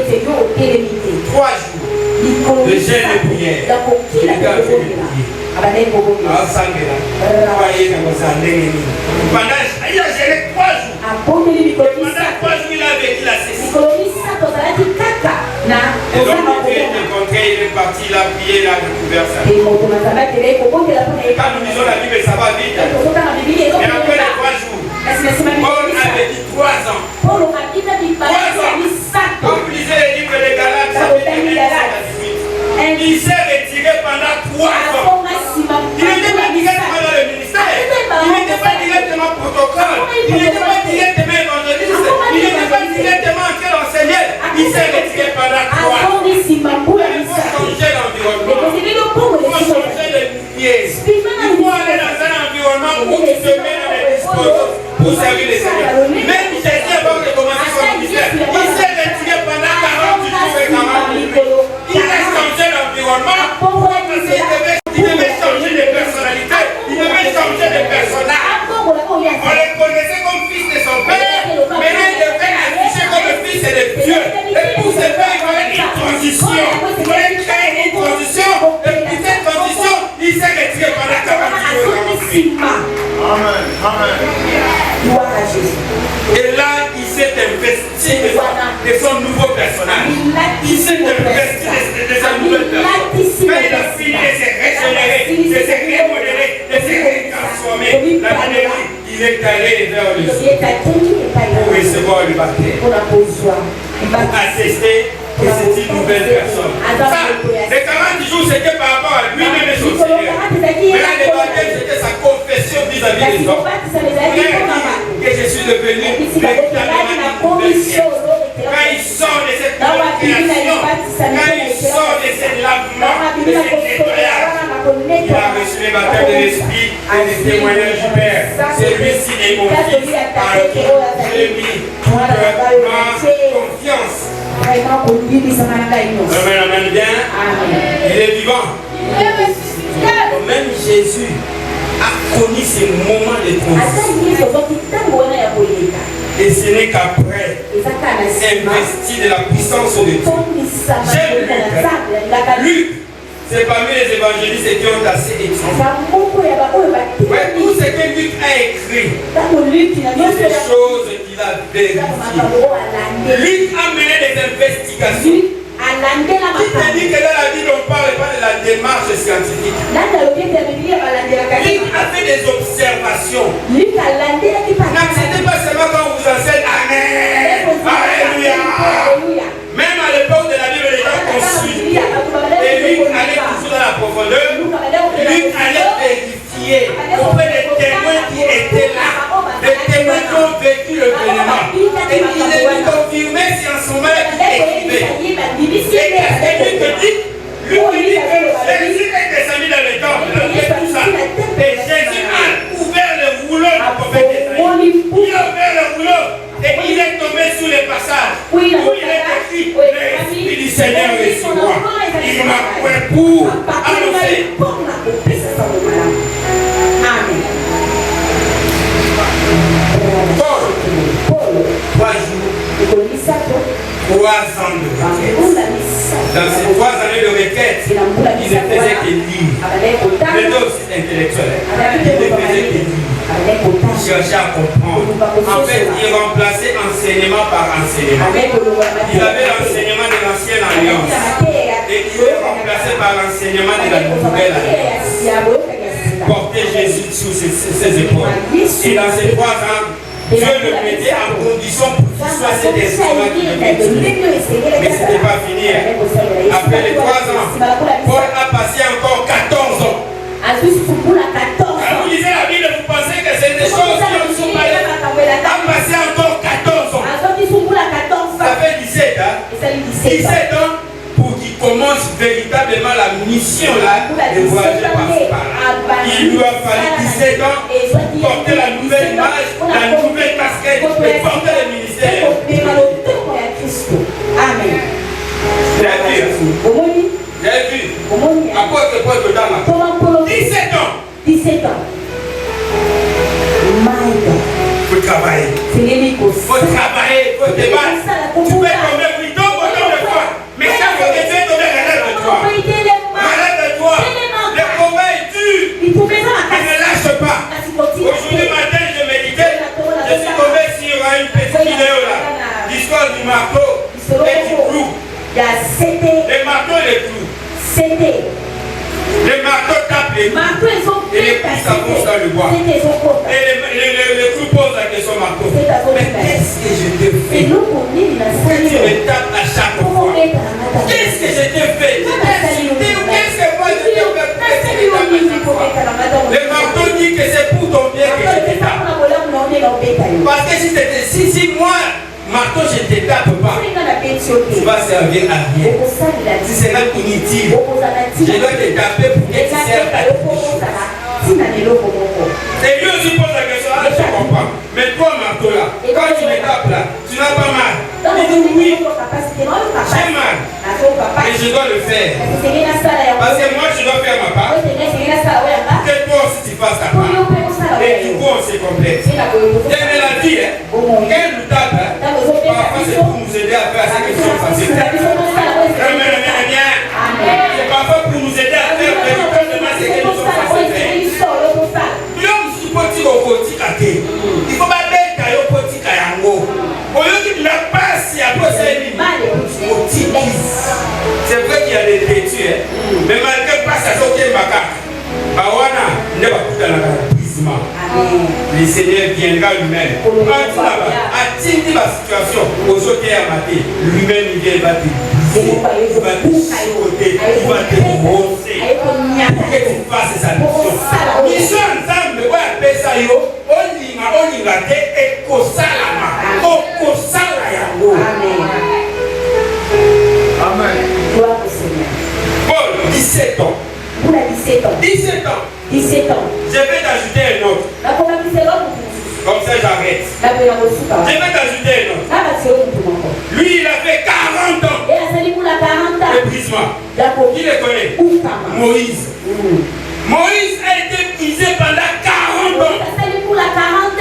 3 jours. Le jeûne de prière. Il a fait des prières. Il a géré 3 jours. Pendant 3 jours, il a vécu la cessation. Et donc, il est rencontré, il est parti, il a prié, il a découvert ça. Quand nous lisons la Bible, ça va vite. Et après les 3 jours, Paul avait dit 3 ans. 3 ans. Quand vous lisez les livres de Galates, il s'est retiré pendant 3 ans. Il n'était pas directement dans le ministère. Il n'était pas directement protocole. Il n'était pas directement évangéliste. Il n'était pas directement en quel enseignant. Il s'est retiré pendant 3 ans. Il faut changer l'environnement. Il faut changer le pieds. Il faut aller dans un environnement où tu te mets dans les dispositions pour servir les Seigneurs. Même Jésus, avant de commencer son ministère, il s'est retiré pendant 40 jours et 40 nuits. Il a changé l'environnement parce qu'il devait changer de personnalité, il devait changer de personnage. On les connaissait comme fils de son père, mais il devait afficher comme le fils de Dieu. Et pour ce faire, il fallait une transition. Il fallait créer une transition. Et pour cette transition, il s'est retiré pendant 40 jours. Amen. Amen. Et là, il s'est investi de son nouveau personnage. Il s'est investi de sa nouvelle personne. Quand il a fini de se régénérer, de se remodeler, de se transformer, la manière, il est allé vers le ciel pour recevoir le baptême. Pour attester que c'est une nouvelle personne. Ça, les 40 jours, c'était par rapport à lui-même et son Seigneur. Mais là, le baptême, c'était sa confession vis-à-vis des hommes. Que je suis devenu véritablement une nouvelle personne. Quand il sort de cette nouvelle création, quand il sort de ce lavement, de ce nettoyage, il a reçu le baptême de l'Esprit et le témoignage du Père. Celui-ci est mon fils par qui j'ai mis ma confiance. Amen, bien. Il est vivant. Même Jésus a connu ces moments de transition. Et ce n'est qu'après investi de la puissance de Dieu. J'aime Luc. C'est parmi les évangélistes qui ont assez écrit. Ouais, tout ce que Luc a écrit, toutes les choses qu'il a vérifiées. Luc a mené des investigations. Qui te dit que dans la Bible on ne parle pas de la démarche scientifique? Luc a fait des observations. N'acceptez pas seulement quand on vous enseigne Amen, Alléluia. Même à l'époque de la Bible, les gens consultaient. Et Luc allait toujours dans la profondeur. Luc allait vérifier auprès des témoins qui étaient là. Des témoins qui ont vécu le événement. Et il est confirmé scientifiquement qu'il écrivait. Et qu'est-ce que Luc dit? Luc dit que Jésus est descendu dans le temple. Et tout ça. Et Jésus a ouvert le rouleau du prophète Isaïe. Il a ouvert le rouleau. Et il est tombé sous les passages où il est écrit l'Esprit du Seigneur est sur moi. Il m'a point pour annoncer. Amen. Paul, 3 jours, 3 ans de requête. Dans ces 3 années de requête, il ne faisait que lire. Mais aussi intellectuel. Il ne faisait que lire. Il cherchait à comprendre. En fait, il remplaçait enseignement par enseignement. Il avait l'enseignement de l'ancienne alliance. Et il est remplacé par l'enseignement de la nouvelle alliance. Porter Jésus sous ses épaules. Et dans ces 3 ans, Dieu le mettait en condition pour qu'il soit cet instrument qui le mettait. Mais ce n'était pas fini. Après les 3 ans, Paul a passé encore 14 ans. Quand vous lisez la Bible, vous pensez que c'est des choses qui sont pas là. A passé encore 14 ans. Ça fait 17 ans. 17 ans pour qu'il commence véritablement la mission là de voyager par là. Il lui a fallu 17 ans pour porter la nouvelle image, la nouvelle casquette, et porter le ministère. Amen. Vous avez vu? Apôtre Paul dedans là. 17 ans. Il faut travailler. Il faut travailler, il faut te battre. Tu peux tomber plutôt autant de fois. Mais chaque fois que tu es tombé, relève de toi. Relève de toi. Le combat est dur. Il ne lâche pas. Aujourd'hui matin, je méditais. Je suis tombé sur une petite vidéo là. L'histoire du marteau et du clou. Le marteau et le clou. Le marteau tape les clous. Et les clous s'avancent dans le bois. Et le clou pose la question marteau. Mais qu'est-ce que je te fais? Que tu me tapes à chaque fois. Qu'est-ce que je te fais? Qu'est-ce que moi je te fais? Le marteau dit que c'est pour ton bien que je te tape. Parce que si moi, marteau, je ne te tape pas, tu vas servir à rien. Tu seras inutile. Je dois te taper pour que tu serves à quelque chose. J'ai mal. Et je dois le faire. Parce que moi, je dois faire ma part. Que toi aussi tu fasses ta part. Et du coup, on se complète. Dieu me l'a dit, quelle nous tape, parfois c'est pour nous aider à faire ce que nous faisons. C'est parfois pour nous aider à faire véritablement ce que nous sommes censés faire. L'homme supporte au quotidien. Il faut pas mettre au quotidien. Au lieu qu'il n'a pas si à quoi ça est. C'est vrai qu'il y a des détruits, mais malgré pas ça, c'est ok, le Seigneur viendra lui-même. Quand tu atteindre la situation, aujourd'hui à matin, lui-même il vient, il va te chicoter, il va te brosser. Que tu fasses sa mission. Mission ensemble, on appelle ça yo, on y va te ekosalama, okosala yango. Amen. Gloire au Seigneur. Paul, 17 ans. Vous avez 17 ans. 17 ans. 17 ans. Je vais t'ajouter un autre. Comme ça j'arrête. Je vais t'ajouter un autre. Lui il a fait 40 ans. Ébrisement. Qui le connaît? Moïse. Moïse a été brisé pendant 40 ans.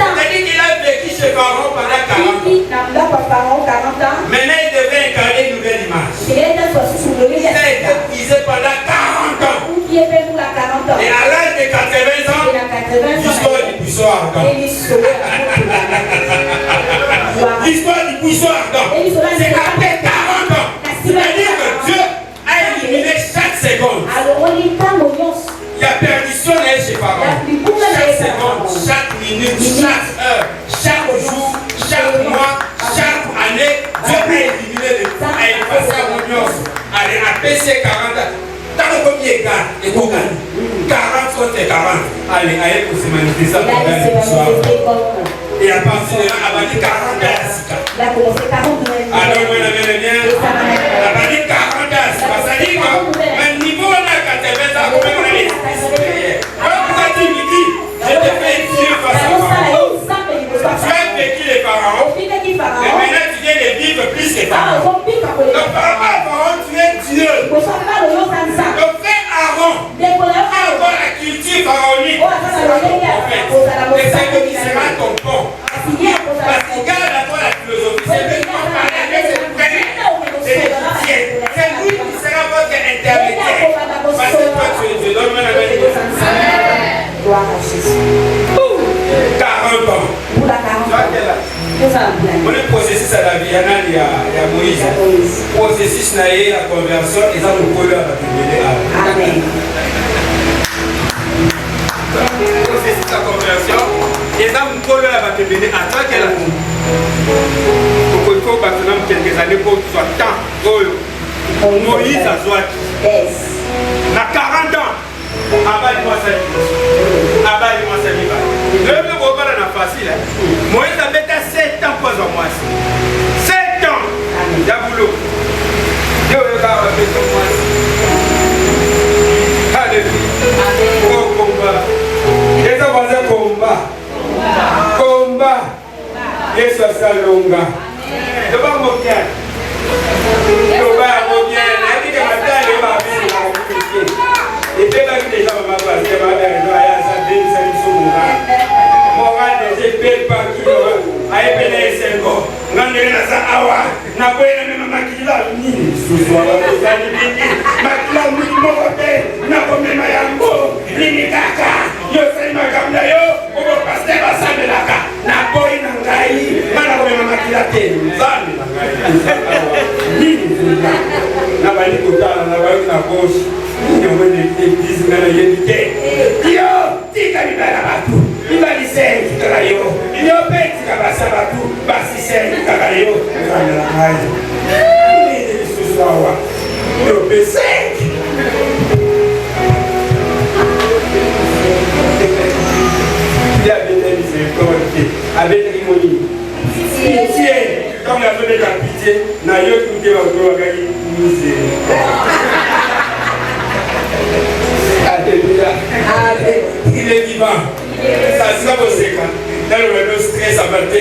C'est-à-dire qu'il a vécu chez Pharaon pendant 40 ans. Maintenant il devrait incarner une nouvelle image. Il a été brisé pendant 40 ans. Et à l'âge de 80 ans, l'histoire du buisson ardent. L'histoire du buisson ardent. C'est après 40 ans. C'est-à-dire que Dieu a éliminé chaque seconde. Il y a perdition chez Pharaon. Chaque seconde, chaque minute, chaque heure, chaque jour, chaque mois, chaque année, Dieu a éliminé le temps, a effacé l'ambiance. Allez, à PC 40 ans. Dans le premier gars, et qu'on gagne 40 contre 40. Allez, allez, pour se manifester ça pour gagner le soir. Et à partir de là, elle va dire 40 à Sika. Alors, on a bien le mien. Elle va dire 40 à Sika. Ça dit quoi? Mais niveau, on a 80 ans, comment on a les supérieurs. Quand tu me dis, je te fais Dieu face à Pharaon. Tu as vécu les pharaons. Et maintenant, tu viens de vivre plus que Pharaon. Donc, par rapport à Pharaon, tu es Dieu. Donc, fais Aaron. Encore la culture pharaonique. Et c'est lui qui sera ton pont. Parce qu'il garde à toi la philosophie. C'est lui qui va parler avec ses frères. C'est lui qui sera votre intermédiaire. Parce que toi, tu es Dieu. Donne-moi la vérité. Gloire à Jésus. 40 ans. Tu vois quel âge? On est processus à la vie, il y a Moïse. Processus na la conversion, ils ont le colère à la Amen. Processus à conversion, ils ont le colère à la vie. À toi quel âge? Il faut maintenant quelques années pour que tu sois temps. Moïse a Zouat. À 40 ans. Abat-moi ça. Abat-moi ça. Le même repas là facile. Moïse a fait 7 ans pour moi. 7 ans. Il y a boulot. Dieu regarde avec moi. Alléluia. Au combat. Et ça va être combat. Combat. Et ça c'est longa. Devant mon cœur. Devant mon cœur. Elle dit que ma taille est ma vie. Et puis là, les gens m'ont passé, ma mère, ça dit, ça dit, moral des épées par qui a épelé les cinq. N'andré na sa awa, n'a pas eu même maquilla, ni sous-soir, maquilla, ni mokote, n'a pas même mayango, ni kaka, yo sais ma gamla yo, on va passer à sa belaka, n'a pas eu n'angai, n'a pas même maquilla, zami n'angai, ni n'a pas eu tout ça, n'a pas eu la gauche. Il y a des églises qui ont été Dieu, tika libala batu, libali sengi kalayo, iliyopeti kabasa batu, basi sengi kalayo, kanda la kazi. Ni susawa, iliope sengi. Il y a des miséricordes, avec l'imonie. Pitié, comme la femme de la pitié, n'a eu tout de gagner miséricorde. Alléluia. Il est vivant. Ça sera pour séquent. Dans le stress, ça va te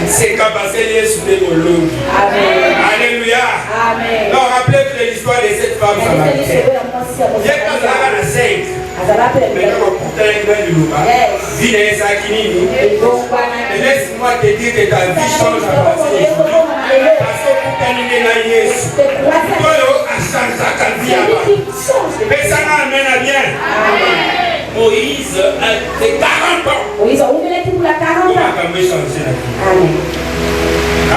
c'est qu'à passer les soudés. Alléluia. Amen. Non, rappelez-vous de l'histoire de cette femme samaritaine. Il y a quand ça va la sainte. Maintenant, on coupe un grain de loupa. Dis les sakinini. Et laisse-moi te dire que ta vie change à partir d'aujourd'hui. Parce que pour t'animer la Yesu. Toi, a changé ta vie à part. Mais ça m'amène à bien. Moïse a 40 ans. Moïse a ouvert pour la 40 ans. Amen.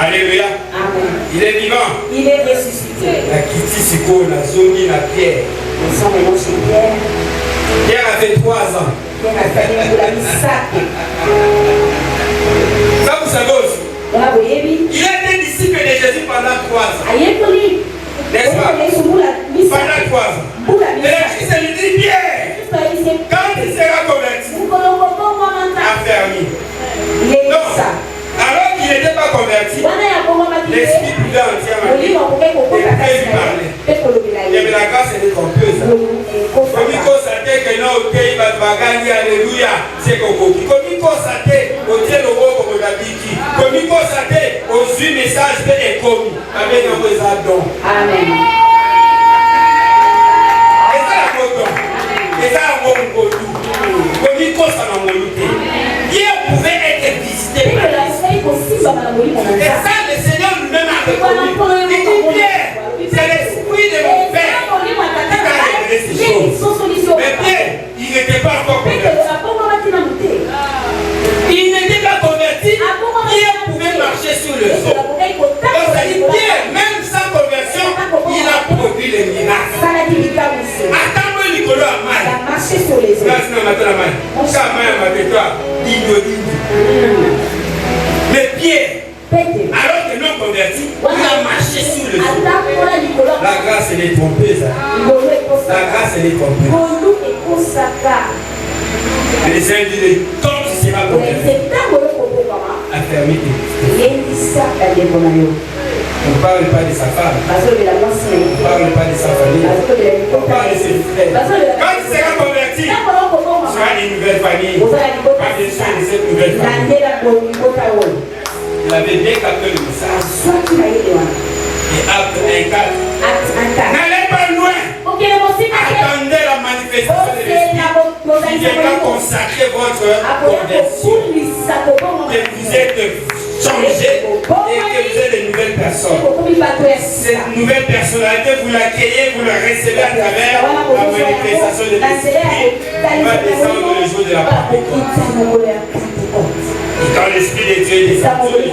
Alléluia. Amen. Il est vivant. Il est ressuscité. La Kitty Siko, la Zombie, la Pierre. Ils sont maintenant chez Pierre. Pierre avait 3 ans. Pierre a fait pour la Missac. Ça, vous savez aussi. Il a été disciple de Jésus pendant 3 ans. N'est-ce pas? Pendant 3 ans. Et Jésus lui dit, Pierre, quand tu seras converti, affermi. Donc, alors qu'il n'était pas converti, l'esprit prudent entièrement dit, il parlait. Il y avait la grâce et les trompeuses. Comme il constatait que non, il va gagner, alléluia, c'est Coco. Comme il constatait, au Dieu le roi comme Dabiki. Comme il constatait, aux yeux messages de commis, avec un don. Amen. Et ça, la photo. Et ça, la photo. Comme il constate dans mon lutte. Dieu pouvait être visité par l'esprit. Et ça, le Seigneur lui-même a reconnu. Il dit, Pierre, c'est l'esprit de mon Père qui t'a révélé ces choses. Mais Pierre, il n'était pas encore converti. Il n'était pas converti. Pierre pouvait marcher sur le sol. Donc ça dit, Pierre, même sans conversion, il a produit les miracles. Attends-moi, Nicolas, à Maï. Il a marché sur les eaux. Merci, non, maintenant, Maï. Ça, Maï, ma toi, mais Pierre, alors que non converti, il a marché sur le sol. La grâce, elle est trompeuse. La grâce, elle est trompeuse. Et les Seigneurs disent, quand tu seras converti, affermis tes pistes. On ne parle pas de sa femme. On ne parle pas de sa famille. On parle de ses frères. Quand tu seras converti, tu as une nouvelle famille. Pas bien sûr de cette nouvelle famille. Il avait bien capté le message. Et acte 1:4. N'allez pas loin. Attendez la manifestation de l'Esprit qui viendra consacrer votre conversion. Que vous êtes changé et que vous êtes de nouvelles personnes. Cette nouvelle personnalité, vous l'accueillez, vous la recevez à travers la manifestation de l'Esprit qui va descendre le jour de la Pentecôte. Et quand l'Esprit de Dieu est descendu,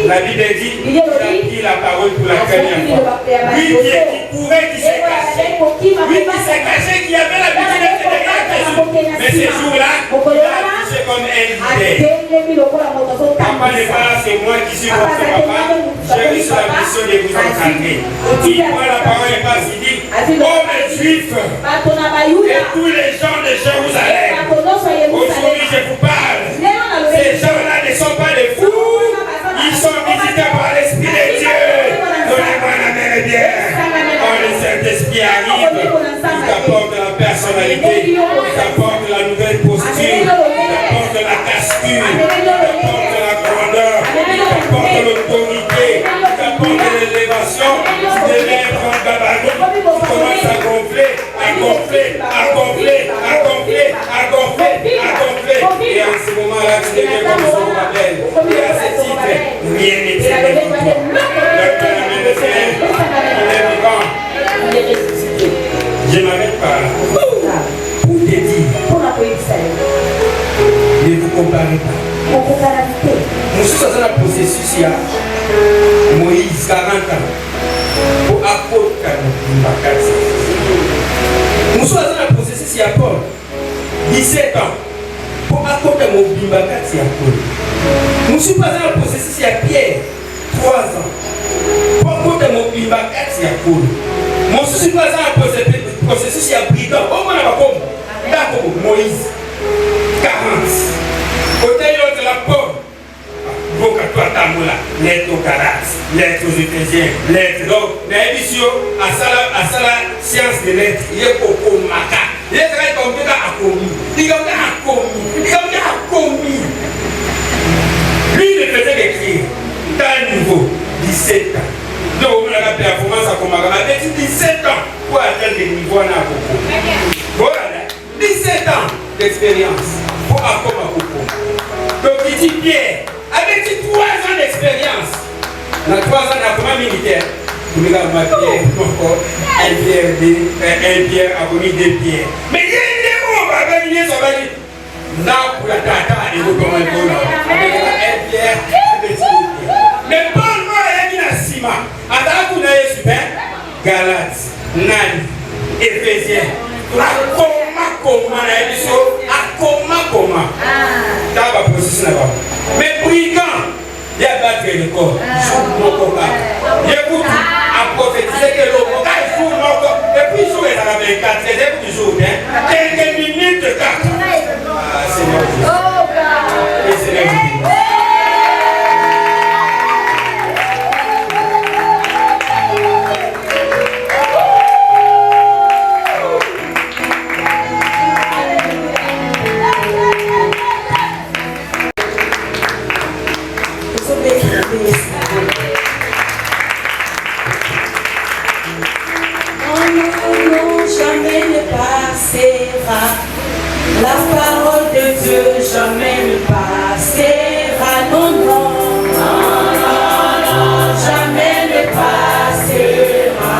la Bible dit qu'il a dit la parole pour la première fois. Lui qui courait, qui s'est caché. Lui qui s'est caché, qui avait l'habitude d'être derrière Jésus. Mais ce jour-là, il a affiché comme un leader. Papa n'est pas là, c'est moi qui suis votre papa. J'ai reçu la mission de vous encadrer. Il prend la parole et passe, il dit, oh mes juifs et tous les gens de Jérusalem, aujourd'hui je vous parle. Ces gens-là ne sont pas des fous. Ils sont visités par l'Esprit de Dieu. Donnez-moi la main bière. Quand le Saint-Esprit arrive, il t'apporte la personnalité, il t'apporte la nouvelle posture, il t'apporte la cassure, il t'apporte la grandeur, il t'apporte l'autorité, il t'apporte l'élévation. Tu t'élèves en gabarit, tu commences à gonfler, à gonfler, à gonfler, à gonfler, à gonfler, à gonfler. Et en ce moment-là, tu deviens comme son rappel. Et à ce titre, rien n'est éternel pour toi. Le Père de Dieu, il est vivant. Je m'arrête par là. Pour te dire, ne vous comparez pas. Nous sommes dans le processus, il y a Moïse, 40 ans, pour apporter une vacance. Nous sommes dans le processus, il y a Paul, 17 ans. Pour apporter mon bimbakati à Paul. Nous sommes pas dans le processus, il y a Pierre, 3 ans. Pour apporter mon bimbakati à Paul. Nous sommes pas dans le processus, il y a Brigand. Oh, mon abakom. D'accord, Moïse, 40. Côté de la Paul. Donc, à toi, Tamoula, lettre aux Galates, lettre aux Éphésiens, lettre. Donc, l'émission, à ça, la science des lettres, il y a beaucoup de maca. Il est très comme ça à commis. Il comme ça à commis. Il comme ça à commis. Lui, il ne faisait qu'écrire. Dans un niveau, 17 ans. Donc, on a la performance à Komagama. Il 17 ans pour atteindre des niveaux à Koko. Voilà. 17 ans d'expérience pour apprendre à Koko. Donc, il dit Pierre, avec 3 ans d'expérience, dans 3 ans d'apprentissage militaire, il y a un Pierre a commis 2 pierres. Mais il y a des mots, il y a des mots. Là, pour la tata, et vous comprenez un Pierre, mais Paul, moi, il y a un ciment. Attends, vous avez super. Galates, Nani, Éphésiens. Mais brigand, il y a battu le corps. Il y a beaucoup à prophétiser que le corps est fou. Et puis, jouer à la 24, c'est toujours bien. Quelques minutes de 4. Ah, Seigneur Jésus. Seigneur Jésus. La parole de Dieu jamais ne passera, non, non, non, non, non, jamais ne passera.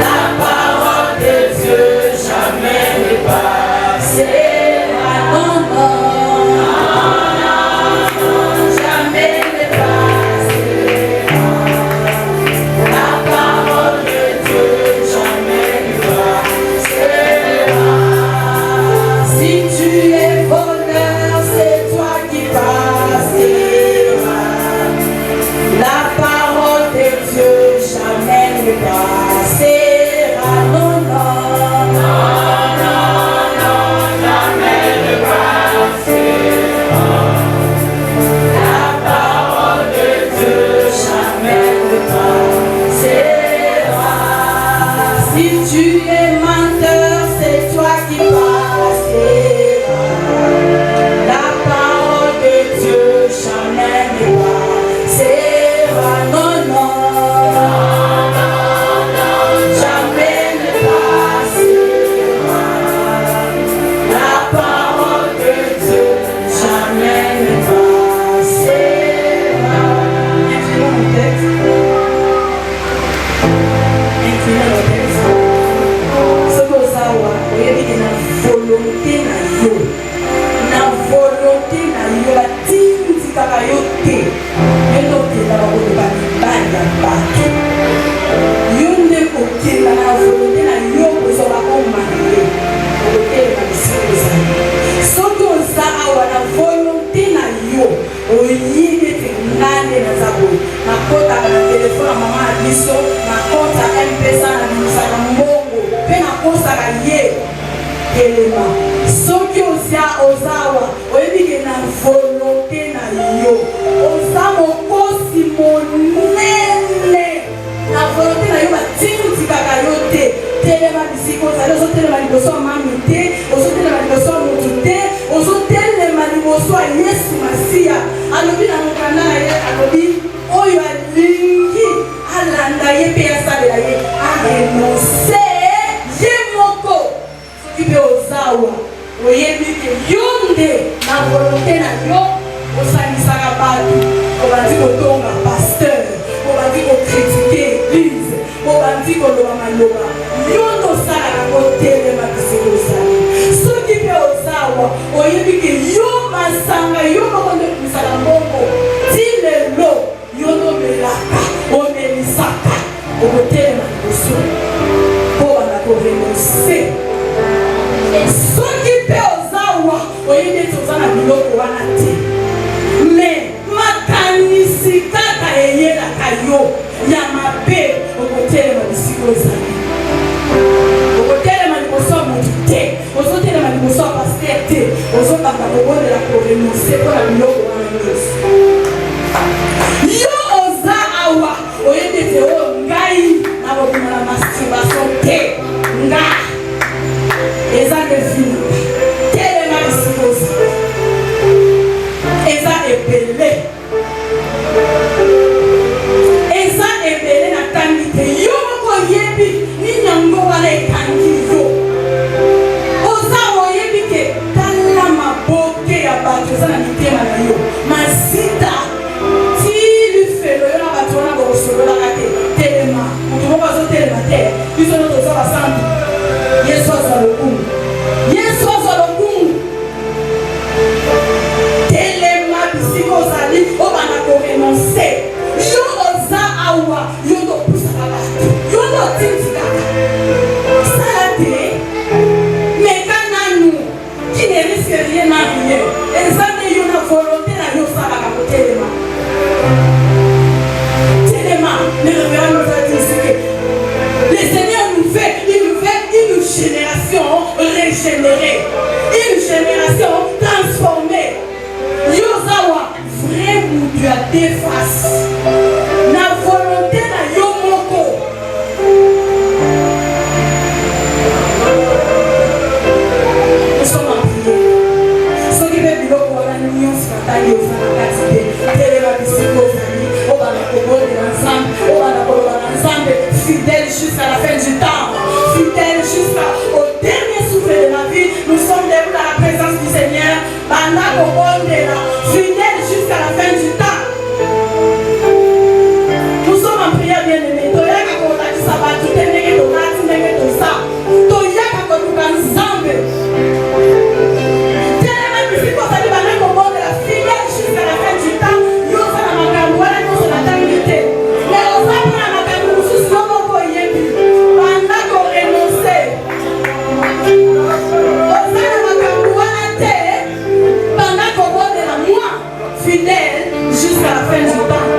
La parole de Dieu jamais ne passera, non, non, non, non, jamais ne passera. La parole de Dieu jamais ne passera. Si tu es voleur, c'est toi qui passeras. La parole de Dieu jamais ne passera. Non, non, non, non, non, jamais ne passera. La parole de Dieu jamais ne passera. Si tu es menteur, c'est toi qui passeras. La parole de Dieu jamais ne passera. Non, non, non, non, jamais ne passera. La parole de Dieu jamais ne passera. Inclinons nos têtes. Inclinons nos têtes. Ce que vous savez, vous voyez qu'il y a une volonté dans vous. Na volonté na yo la tinti kaka yo te yo kenda ba ko ba banda ba yo nde ko kenda na volonté na yo ko so ba ko mane ko te na bisisa soto za awa na volonté na yo o yide te ngane na zabo na kota na telefone mama biso na kota M-Pesa na bisa na mbongo pe na kosa ka ye elema soki ozawa oyebike na volonté na yo oza mokosi monene na volonté na yo batintikaka yo te telema bisika ozali ozotelema liboso ya mami te ozotelema liboso ya motu te ozotelema liboso ya Yesu Masiya alobi na mokanda na ye alobi oyo alingi alanda ye mpe asalela ye arenonse ye moko soki mpe ozawa oyebi ke yo nde na volonté na yo osangisaka bato obandi kotonga pasteur obandi kokritike église obandi koloba maloba yo nde osalaka kotelema bisika osali soki mpe ozawa oyebi ke yo masanga yo moko nde komisaka mbongo ti lelo yo nde omelaka omelisaka okotelema liboso mpo banda korenonse soki mpe ozawa oyebi ete oza na biloko wana te me makanisi kaka eyelaka yo ya mabe okotelema bisika ozali okotelema liboso ya motu te ozotelema liboso ya paster te ozobanda kobondela korenonse mpo na biloko wana nyonso yo oza awa oyebi ete oyo ngai na kobima na masturbation te nga Une génération transformée. Yozawa, vrai ou tu as des faces. La volonté na yomoko. Nous sommes en prière. Ce qui veut dire qu'on a une union sur la taille au sein de la quantité. Quelle est la psychologie? On va la composer ensemble. On va la composer ensemble. Fidèle jusqu'à la fin du temps. Fidèle jusqu'au dernier souffle de la vie. Nous sommes debout dans la présence du Seigneur. Fidèle jusqu'à la fin du temps. Nous sommes en prière, bien-aimés. Toyaka kota kisabatu teneke tonati neke tosa. Toyaka kotuka nzambe. Tellement musique pour saluer bana komo de la fidèle jusqu'à la fin du temps. Yosa na makambo wana yosa na tangite. Mais osa na makambo mususu nomo ko yebi. Bana ko renoncer. Osa na makambo wana te. Bana komo de la moi fidèle jusqu'à la fin du temps.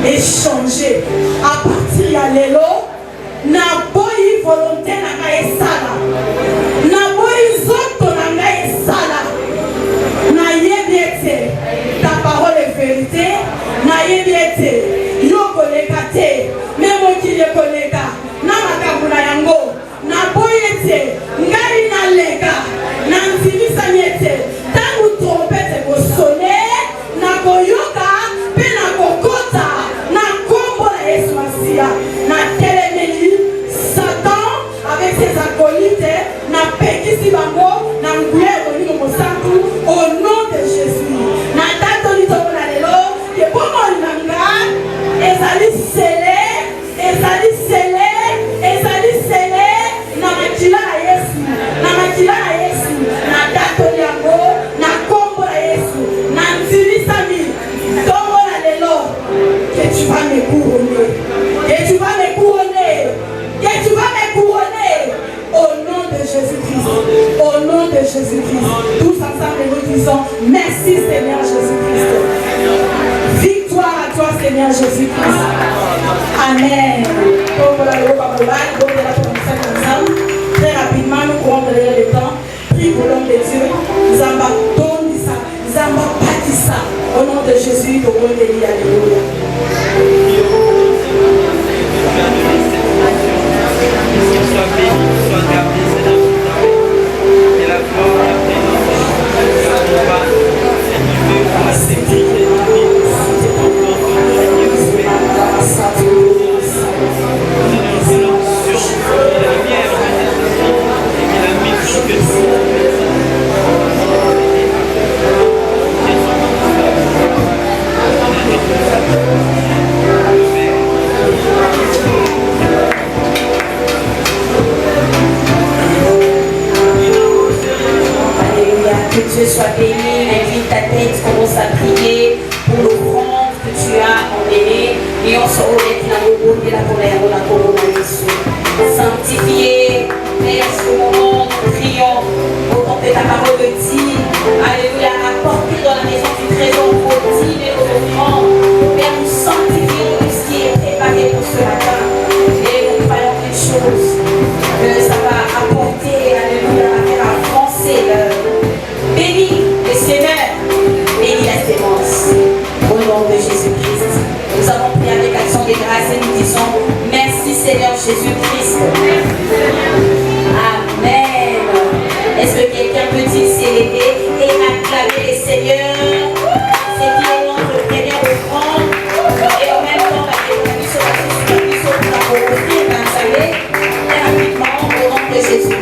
Échanger à partir ya lelo na boyi volonté na ngai esala na boyi zoto na ngai esala na yebi ete ta parole est vérité na yebi ete yo koleka te même okili koleka na makambo na yango na boyi ete ngai na leka na nzimisani ete tangu trompete kosone na koyoka pe na kokota na telemeli Satan avec ses acolytes na pekisi bango na nguye disons merci Seigneur Jésus-Christ. Victoire à toi Seigneur Jésus-Christ. Amen. Très rapidement, nous courons derrière le temps. Prie pour l'homme de Dieu. Zamba Tonisa, Zamba Patissa. Au nom de Jésus, au nom de Dieu. Alléluia. Sois béni, sois gardé, Seigneur. Et la gloire, la présence, la gloire, élevé pour la sécurité de vie. Que Dieu soit béni, invite ta tête, commence à prier pour l'offrande que tu as emmenée et on se relève de la colère, de la colère. Sanctifié, Père, ce moment, nous prions autant que ta parole le dit. Alléluia, apporter dans la maison du trésor vos dîmes et vos offrandes. Père, nous sanctifions tout ce qui est préparé pour ce matin et nous croyons une chose, que ça va apporter, alléluia, à faire avancer bénis le Seigneur, bénis la sémence. Au nom de Jésus-Christ, nous avons prié avec action de grâce et nous disons merci Seigneur Jésus-Christ. Amen. Est-ce que quelqu'un peut dire célébrer et acclamer le Seigneur? C'est qui est notre premier offrande et en même temps la témoignage sera suspendu sur la offrir, vous savez, très rapidement au nom de Jésus.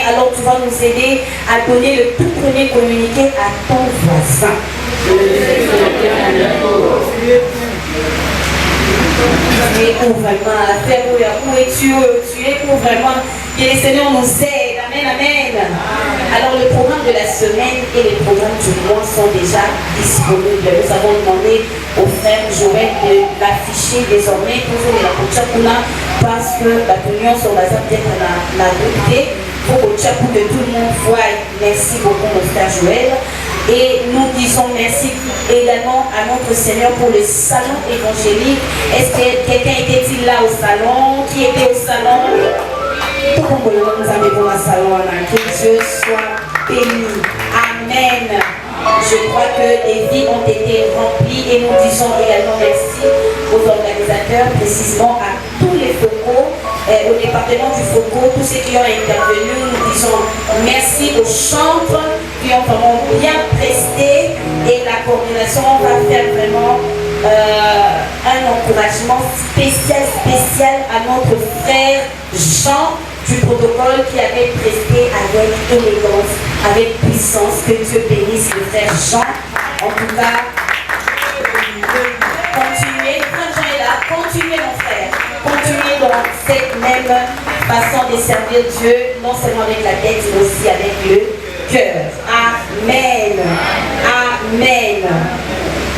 Alors tu vas nous aider à donner le tout premier communiqué à ton voisin. Tu es pour vraiment à faire où es-tu? Tu es pour vraiment que le Seigneur nous aide. Amen, amen. Alors le programme de la semaine et les programmes du mois sont déjà disponibles. Nous avons demandé au frère Joël de l'afficher désormais pour la Kochakuna parce que la réunion sur la peut-être la vérité pour que tout le monde voit. Merci beaucoup mon frère Joël. Et nous disons merci également à notre Seigneur pour le salon évangélique. Est-ce que quelqu'un était-il là au salon? Qui était au salon? Tout le monde nous a mis pour le salon. Que Dieu soit béni. Amen. Je crois que les vies ont été remplies et nous disons également merci aux organisateurs, précisément à tous les focaux, au département du Focaux, tous ceux qui ont intervenu. Nous disons merci aux chantres qui ont vraiment bien presté et la coordination va faire vraiment un encouragement spécial à notre frère Jean du protocole qui avait presté avec élégance, avec puissance. Que Dieu bénisse le frère Jean. En tout cas, continuez, quand Jean est là, continuez mon frère, continuez dans cette même façon de servir Dieu, non seulement avec la tête, mais aussi avec le cœur. Amen. Amen.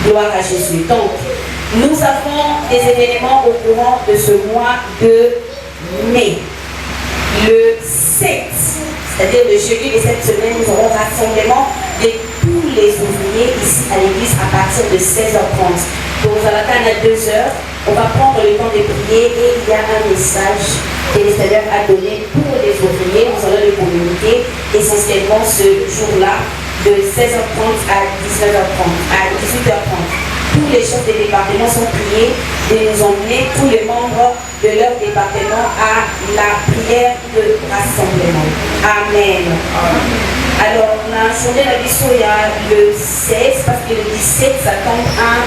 Gloire à Jésus. Donc, nous avons des événements au courant de ce mois de mai. Le 7, c'est-à-dire le jeudi de cette semaine, nous aurons rassemblement de tous les ouvriers ici à l'église à partir de 16h30. Donc, à la fin à 2h, on va prendre le temps de prier et il y a un message que le Seigneur a donné pour les ouvriers. Nous allons le communiquer essentiellement ce jour-là de 16h30 à 19h30, à 18h30. Tous les chefs des départements sont priés de nous emmener, tous les membres de leur département, à la prière de rassemblement. Amen. Alors, la journée de la mission, il y a le 16, parce que le 17, ça tombe un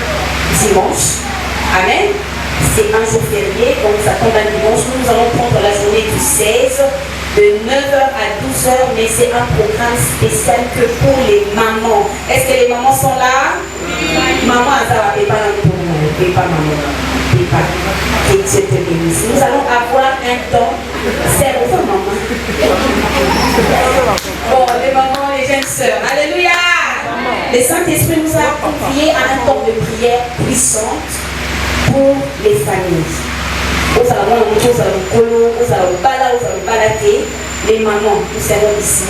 dimanche. Amen. C'est un jour férié, donc ça tombe un dimanche. Nous allons prendre la journée du 16, de 9h à 12h, mais c'est un programme spécial que pour les mamans. Est-ce que les mamans sont là? Maman, ça va pas maman. Que Dieu te bénisse. Nous allons avoir un temps. C'est au maman. Bon, les mamans, les jeunes sœurs. Alléluia. Le Saint-Esprit nous a confié à un temps de prière puissante pour les familles. Les mamans, nous serons ici.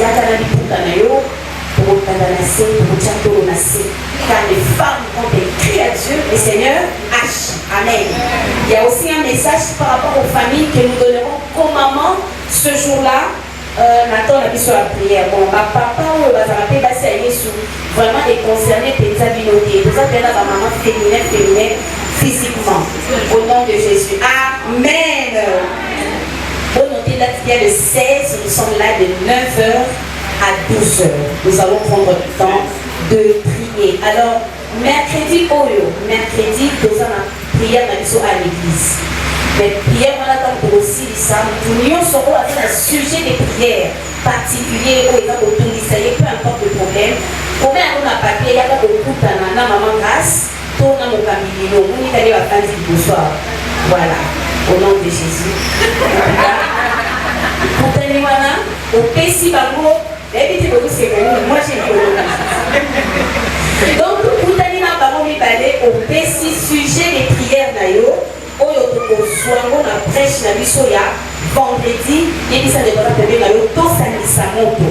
Car les femmes, quand elles crient à Dieu, le Seigneur agit. Amen. Il y a aussi un message par rapport aux familles que nous donnerons comme maman ce jour-là. Nathan a mis sur la prière. Bon, ma papa ou ma maman, c'est vraiment est concerné par les habiletés. Pour ça, la maman féminin, physiquement. Au nom de Jésus. Amen. Pour noter la prière le 16, nous sommes là de 9h à 12h. Nous allons prendre le temps de prier. Alors, mercredi, nous avons prière à l'église. Mais prière, on attend pour aussi ça. Nous serons avec un sujet de prière particulier où il y a peu importe le problème. Combien on a papier, il y a beaucoup de maman grâce, tout le monde a mis le nom. On est allé à la bonsoir. Voilà, au nom de Jésus. Pour tenir au Pessi Bango, moi j'ai donc, pour tenir au Pessi sujet des prières nayo. Souvent la prêche na biso ya vendredi et ça devra tomber na yo Tosanisamoto.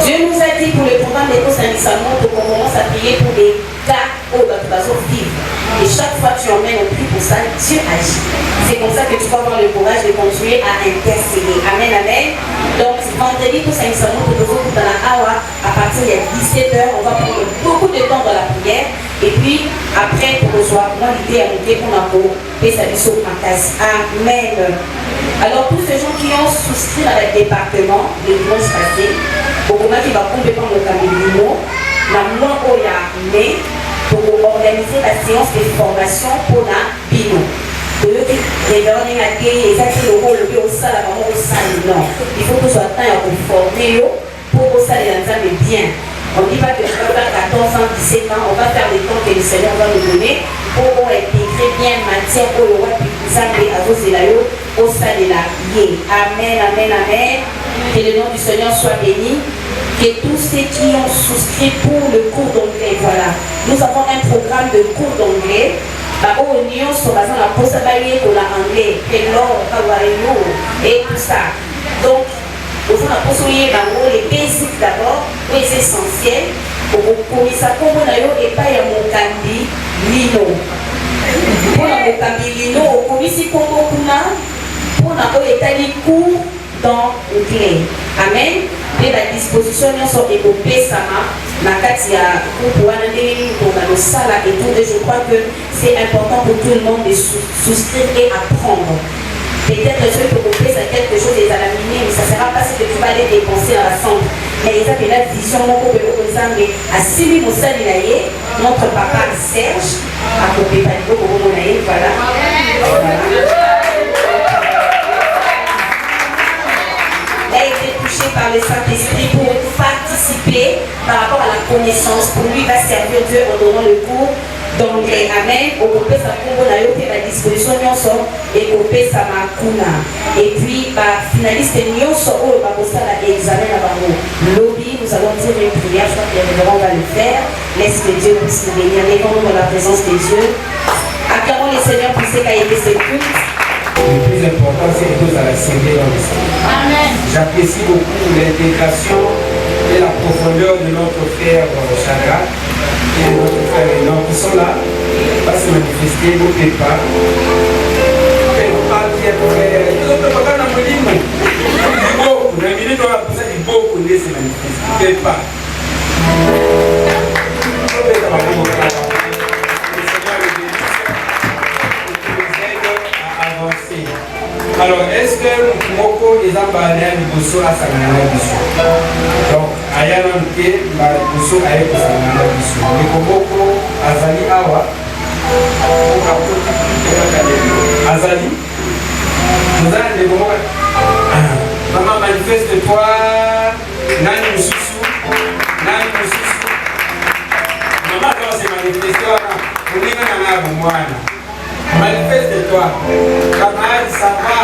Dieu nous a dit pour le programme de Tosanisamoto qu'on commence à prier pour des cas où tu vas vivre. Et chaque fois que tu emmènes au plus pour ça, Dieu agit. C'est comme ça que tu vas avoir le courage de continuer à intercéder. Amen, amen. Donc vendredi Tosanisamoto dans la awa à partir de 17h, on va prendre beaucoup de temps dans la prière. Et puis, après, pour recevoir, moi, l'idée à monter pour la peau, et ça lui saute en casse. Amen. Alors, tous ces gens qui ont souscrit à le département, le dimanche passé, pour moi qui va complètement le camino, la moi, il y a mai, pour organiser la séance de formation pour la bino. Il faut que ce soit temps à former pour que ça les entende bien. On dit pas que je vais faire 14 ans, 17 ans, on va faire les temps que le Seigneur va nous donner pour intégrer bien matière pour le roi puis vous savez à vos élaïos au sein de la vie. Amen, amen, amen. Que le nom du Seigneur soit béni. Que tous ceux qui ont souscrit pour le cours d'anglais, voilà. Nous avons un programme de cours d'anglais. Au Union, sur la possibilité pour l'anglais, et tout ça. Donc, Au fond, les basiques d'abord, les essentiels. Pour ça, comme on a eu et pas à mon cambi, lino. Pour mon cambi lino, au commissi comme on a eu les cours dans le clé. Amen. Et la disposition, nous sommes écopés, Sama, Nakatia, pour le sala et tout. Et je crois que c'est important pour tout le monde de souscrire et apprendre. Peut-être que ceux qui ont fait quelque chose des alamines, mais ça ne sera pas ce que tu vas aller dépenser dans la chambre. Mais ils avaient la vision, notre papa Serge, à côté de voilà. Il a été touché par le Saint-Esprit pour participer par rapport à la connaissance. Pour lui, il va servir Dieu en donnant le cours. Donc, amen, au groupe sa combo na yo la disposition nyonso et au sa makuna. Et puis, finaliste nyonso au babosa la examen à bango. Lobby, nous allons dire une prière, je crois que les révérends va le faire. Laisse que Dieu puisse nous bénir. Levons-nous dans la présence de Dieu. Acclamons les seigneurs pour ce qu'a été ce culte. Le plus important, c'est que nous allons s'aimer dans l'esprit. Amen. J'apprécie beaucoup l'intégration et la profondeur de notre frère Chagrin. Et notre frère et non qui sont là, pas se manifester, ne peut pas. Pas qui est frère, ils ne peuvent pas dans le livre. Il beaucoup, la minute on a pour ça, il beaucoup de se manifester, ne peut pas. Le Seigneur le bénisse et nous aide à avancer. Alors, est-ce que Moko et Zambané du Bosso à Sanana Bissou? Donc, Ayanon Ke, Bosso a été Sanana Bissou. Mais Moko, Azali Awa, Azali, nous avons des moments. Maman, manifeste-toi, Nani Moussou, Nani Moussou. Maman, quand c'est manifeste-toi, on est dans la moine. Manifeste-toi, camarade, ça va.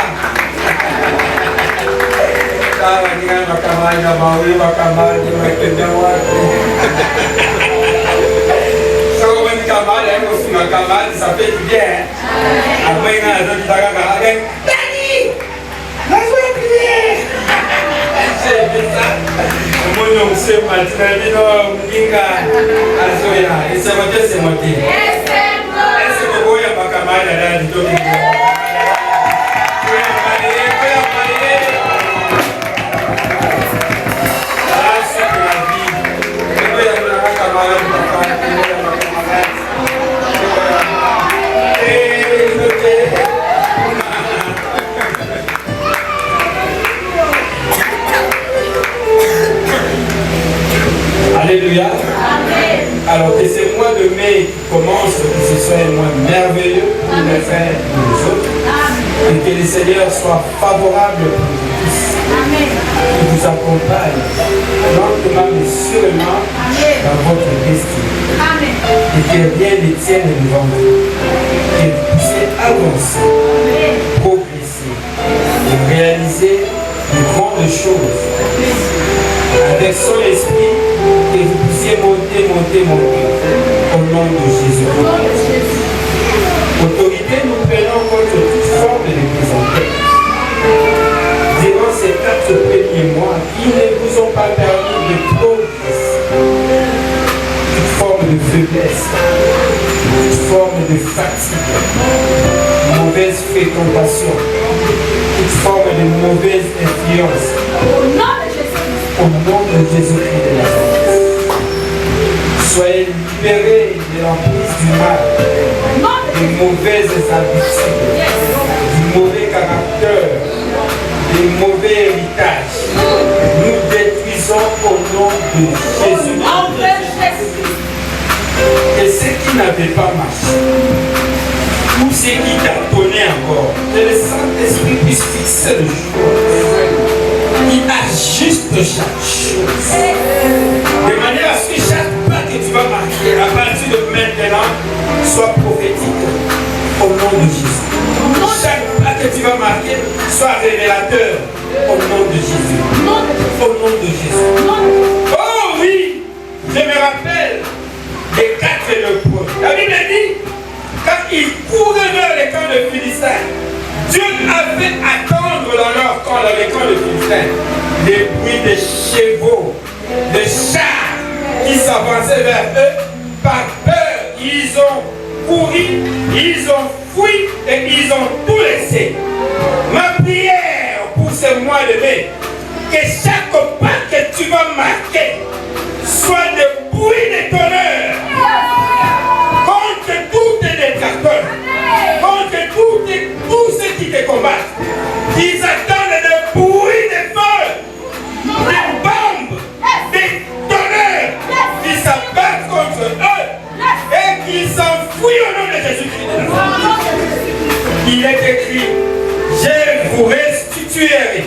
Ça va, il y a ma camarade, ma camarade, ma camarade, ça fait du bien. Après, il y a un autre qui t'a dit, Dani, laisse-moi prier. J'ai fait ça. Mon nom, c'est Matinalino, Mninga, Azoya, et c'est monté, c'est monté. Est-ce que vous voyez ma camarade là, du tout? Alléluia. Amen. Alors que ce mois de mai qui commence, que ce soit un mois merveilleux pour les frères et pour les autres. Amen. Et que le Seigneur soit favorable pour vous tous. Amen. Qu'il vous accompagne lentement mais sûrement dans votre destinée. Amen. Et que rien ne tienne devant vous. Que vous puissiez avancer, progresser et réaliser de grandes choses. Avec son esprit, que vous puissiez monter au nom de Jésus. Autorité, nous prenons contre toute forme de présenter. Durant ces 4 premiers mois, qui ne vous ont pas permis de progresser, toute forme de faiblesse, toute forme de fatigue, mauvaise fréquentation, toute forme de mauvaise influence. Au nom de Jésus-Christ de Nazareth. Soyez libérés de l'emprise du mal, des mauvaises habitudes, du mauvais caractère, des mauvais héritages. Nous détruisons au nom de Jésus. Et ce qui n'avait pas marché, ou ce qui tâtonnait encore, que le Saint-Esprit puisse fixer le jour. Il ajuste chaque chose. De manière à ce que chaque pas que tu vas marquer à partir de maintenant soit prophétique au nom de Jésus. Chaque pas que tu vas marquer soit révélateur au nom de Jésus. Au nom de Jésus. Oh oui, je me rappelle des 4 lépreux. La Bible dit, quand ils couraient vers les camps de Philistins, Dieu avait attendre dans leur camp, dans les camps de Philistins. les bruits des chevaux, des chars qui s'avançaient vers eux par peur. Ils ont couru, ils ont fui et ils ont tout laissé. Ma prière pour ce mois de mai, que chaque pas que tu vas marquer soit de bruit de tonnerre contre tous tes détracteurs, contre tous ceux qui te combattent. Ils attendent de bruit de feu, des bombes, des tonnerres qui s'abattent contre eux et qui s'enfuient au nom de Jésus-Christ. Il est écrit, je vous restituerai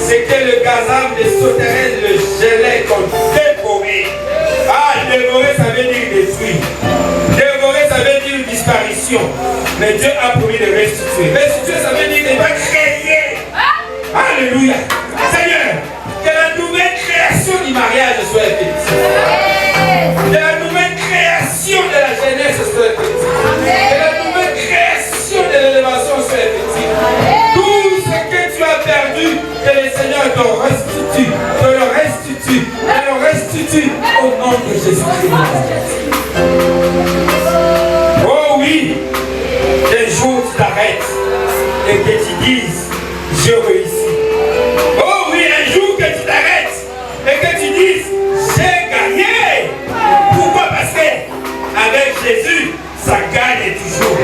ce que le gazam des sauterelles, le gelé ont dévoré. Ah, dévorer, ça veut dire détruire. Dévorer, ça veut dire disparition. Mais Dieu a promis de restituer. Restituer, ça veut dire qu'il va créer. Alléluia. Seigneur, que la nouvelle création du mariage soit effective. Que la nouvelle création de la jeunesse soit effective. Que la nouvelle création de l'élévation soit effective. Tout ce que tu as perdu, que le Seigneur te restitue, te le restitue, te le restitue au nom de Jésus-Christ. Oh oui, un jour tu t'arrêtes et que tu dises, je réussis. Oh oui, un jour que tu t'arrêtes et que tu dises, j'ai gagné. Pourquoi? Parce que avec Jésus, ça gagne toujours.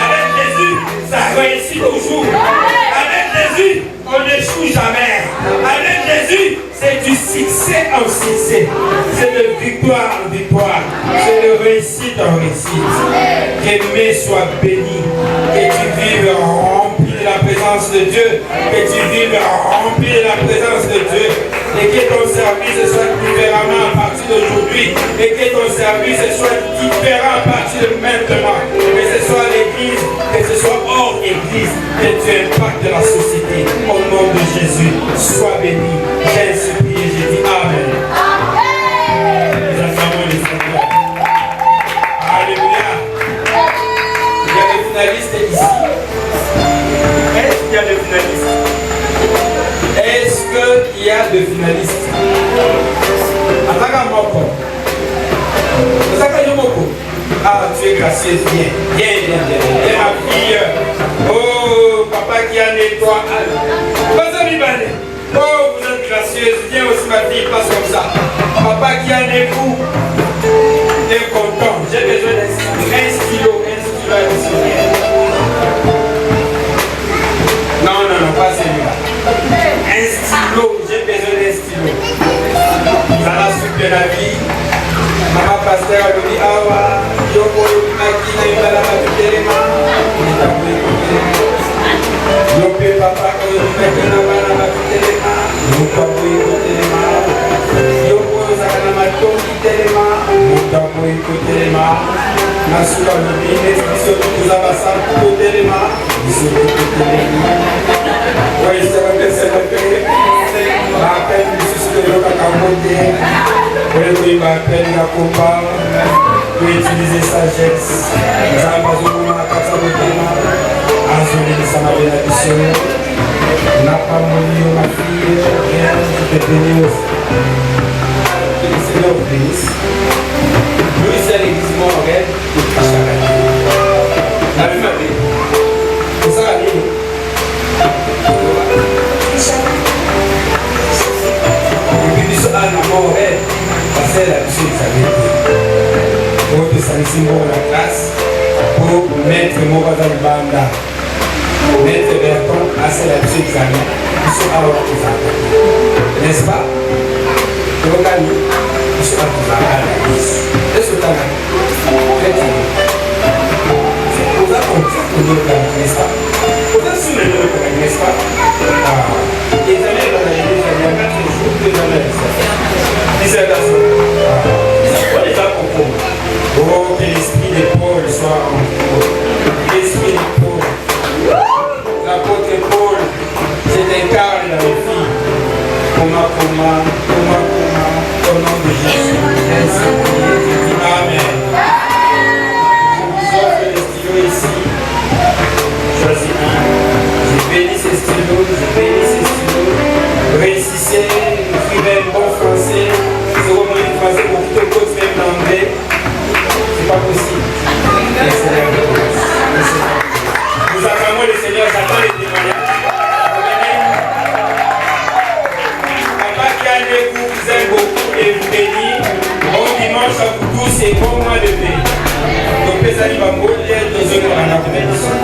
Avec Jésus, ça réussit toujours. Avec Jésus, on n'échoue jamais. Avec Jésus, c'est du succès en succès. C'est de victoire en victoire. C'est de réussite en réussite. Que mai soit béni. Que tu vives rempli de la présence de Dieu. Que tu vives rempli de la présence de Dieu. Et que ton service soit différemment à partir d'aujourd'hui. Et que ton service soit différent à partir de maintenant. Que ce soit à l'église, que ce soit hors église. Que tu impactes la société. Au nom de Jésus, sois béni. J'ai supplié, j'ai dit Amen. Nous acclamons les Seigneurs. Alléluia. Il y a des finalistes ici. Est-ce qu'il y a des finalistes? Est-ce qu'il y a des finalistes? Ah, tu es gracieuse, viens. Viens ma fille. Oh, papa qui a nettoyé. Oh, vous êtes gracieuse, viens aussi ma fille, passe comme ça. Papa qui a un époux est content. J'ai besoin d'un stylo à dessiner. Non, pas celui-là. Un stylo, j'ai besoin d'un stylo. Ça la suite de la vie. Maman pasteur a dit, ah ouais, Yoko, Makina, Yubala, Matutelema. Yopé, papa, Makina, Bana, Matutelema. Yoko, Yoko, Yoko, Zakana, Matoki, Telema. Yoko, Yoko, Telema. Nasuka, Lubine, Biso, Kuzabasa, Yoko, Telema. Biso, Yoko, Telema. Oui, c'est vrai, c'est vrai. La peine du succès de Yoka Kamote. Oui, ma peine à combat, pour utiliser sagesse. Nous avons besoin de la Katsabotema, Azulé, ça m'a bien additionné. N'a pas mouru ma fille, rien, je te bénis aussi. Que le Seigneur vous bénisse. Nous, ici à l'église Montréal, de Pachara. La vie m'a béni. C'est ça la vie. Et puis, nous sommes à Montréal. C'est la mission de sa vie. Pour te salir la classe, pour mettre mon bazar banda, mettre Berton, c'est la mission de sa vie. Ils sont à l'autre. N'est-ce pas? Ils sont à l'autre. Est-ce que tu as dit? Vous avez compris, n'est-ce pas? Vous avez soulevé le problème, n'est-ce pas? Les amis, dans l'église, il y a 4 jours, 2 années. Dissertation. On est là pour Paul. Oh, que l'esprit de Paul soit en vous. L'esprit de Paul. L'apôtre Paul s'incarne dans les filles. Comment, au nom de Jésus. Amen. Je vous offre les stylos ici. Choisis un. Je bénis ces stylos, je bénis ces stylos. année vous aime beaucoup et vous bénit. Bon dimanche à vous tous et bon mois de paix. Donc, les amis, on va mourir dans une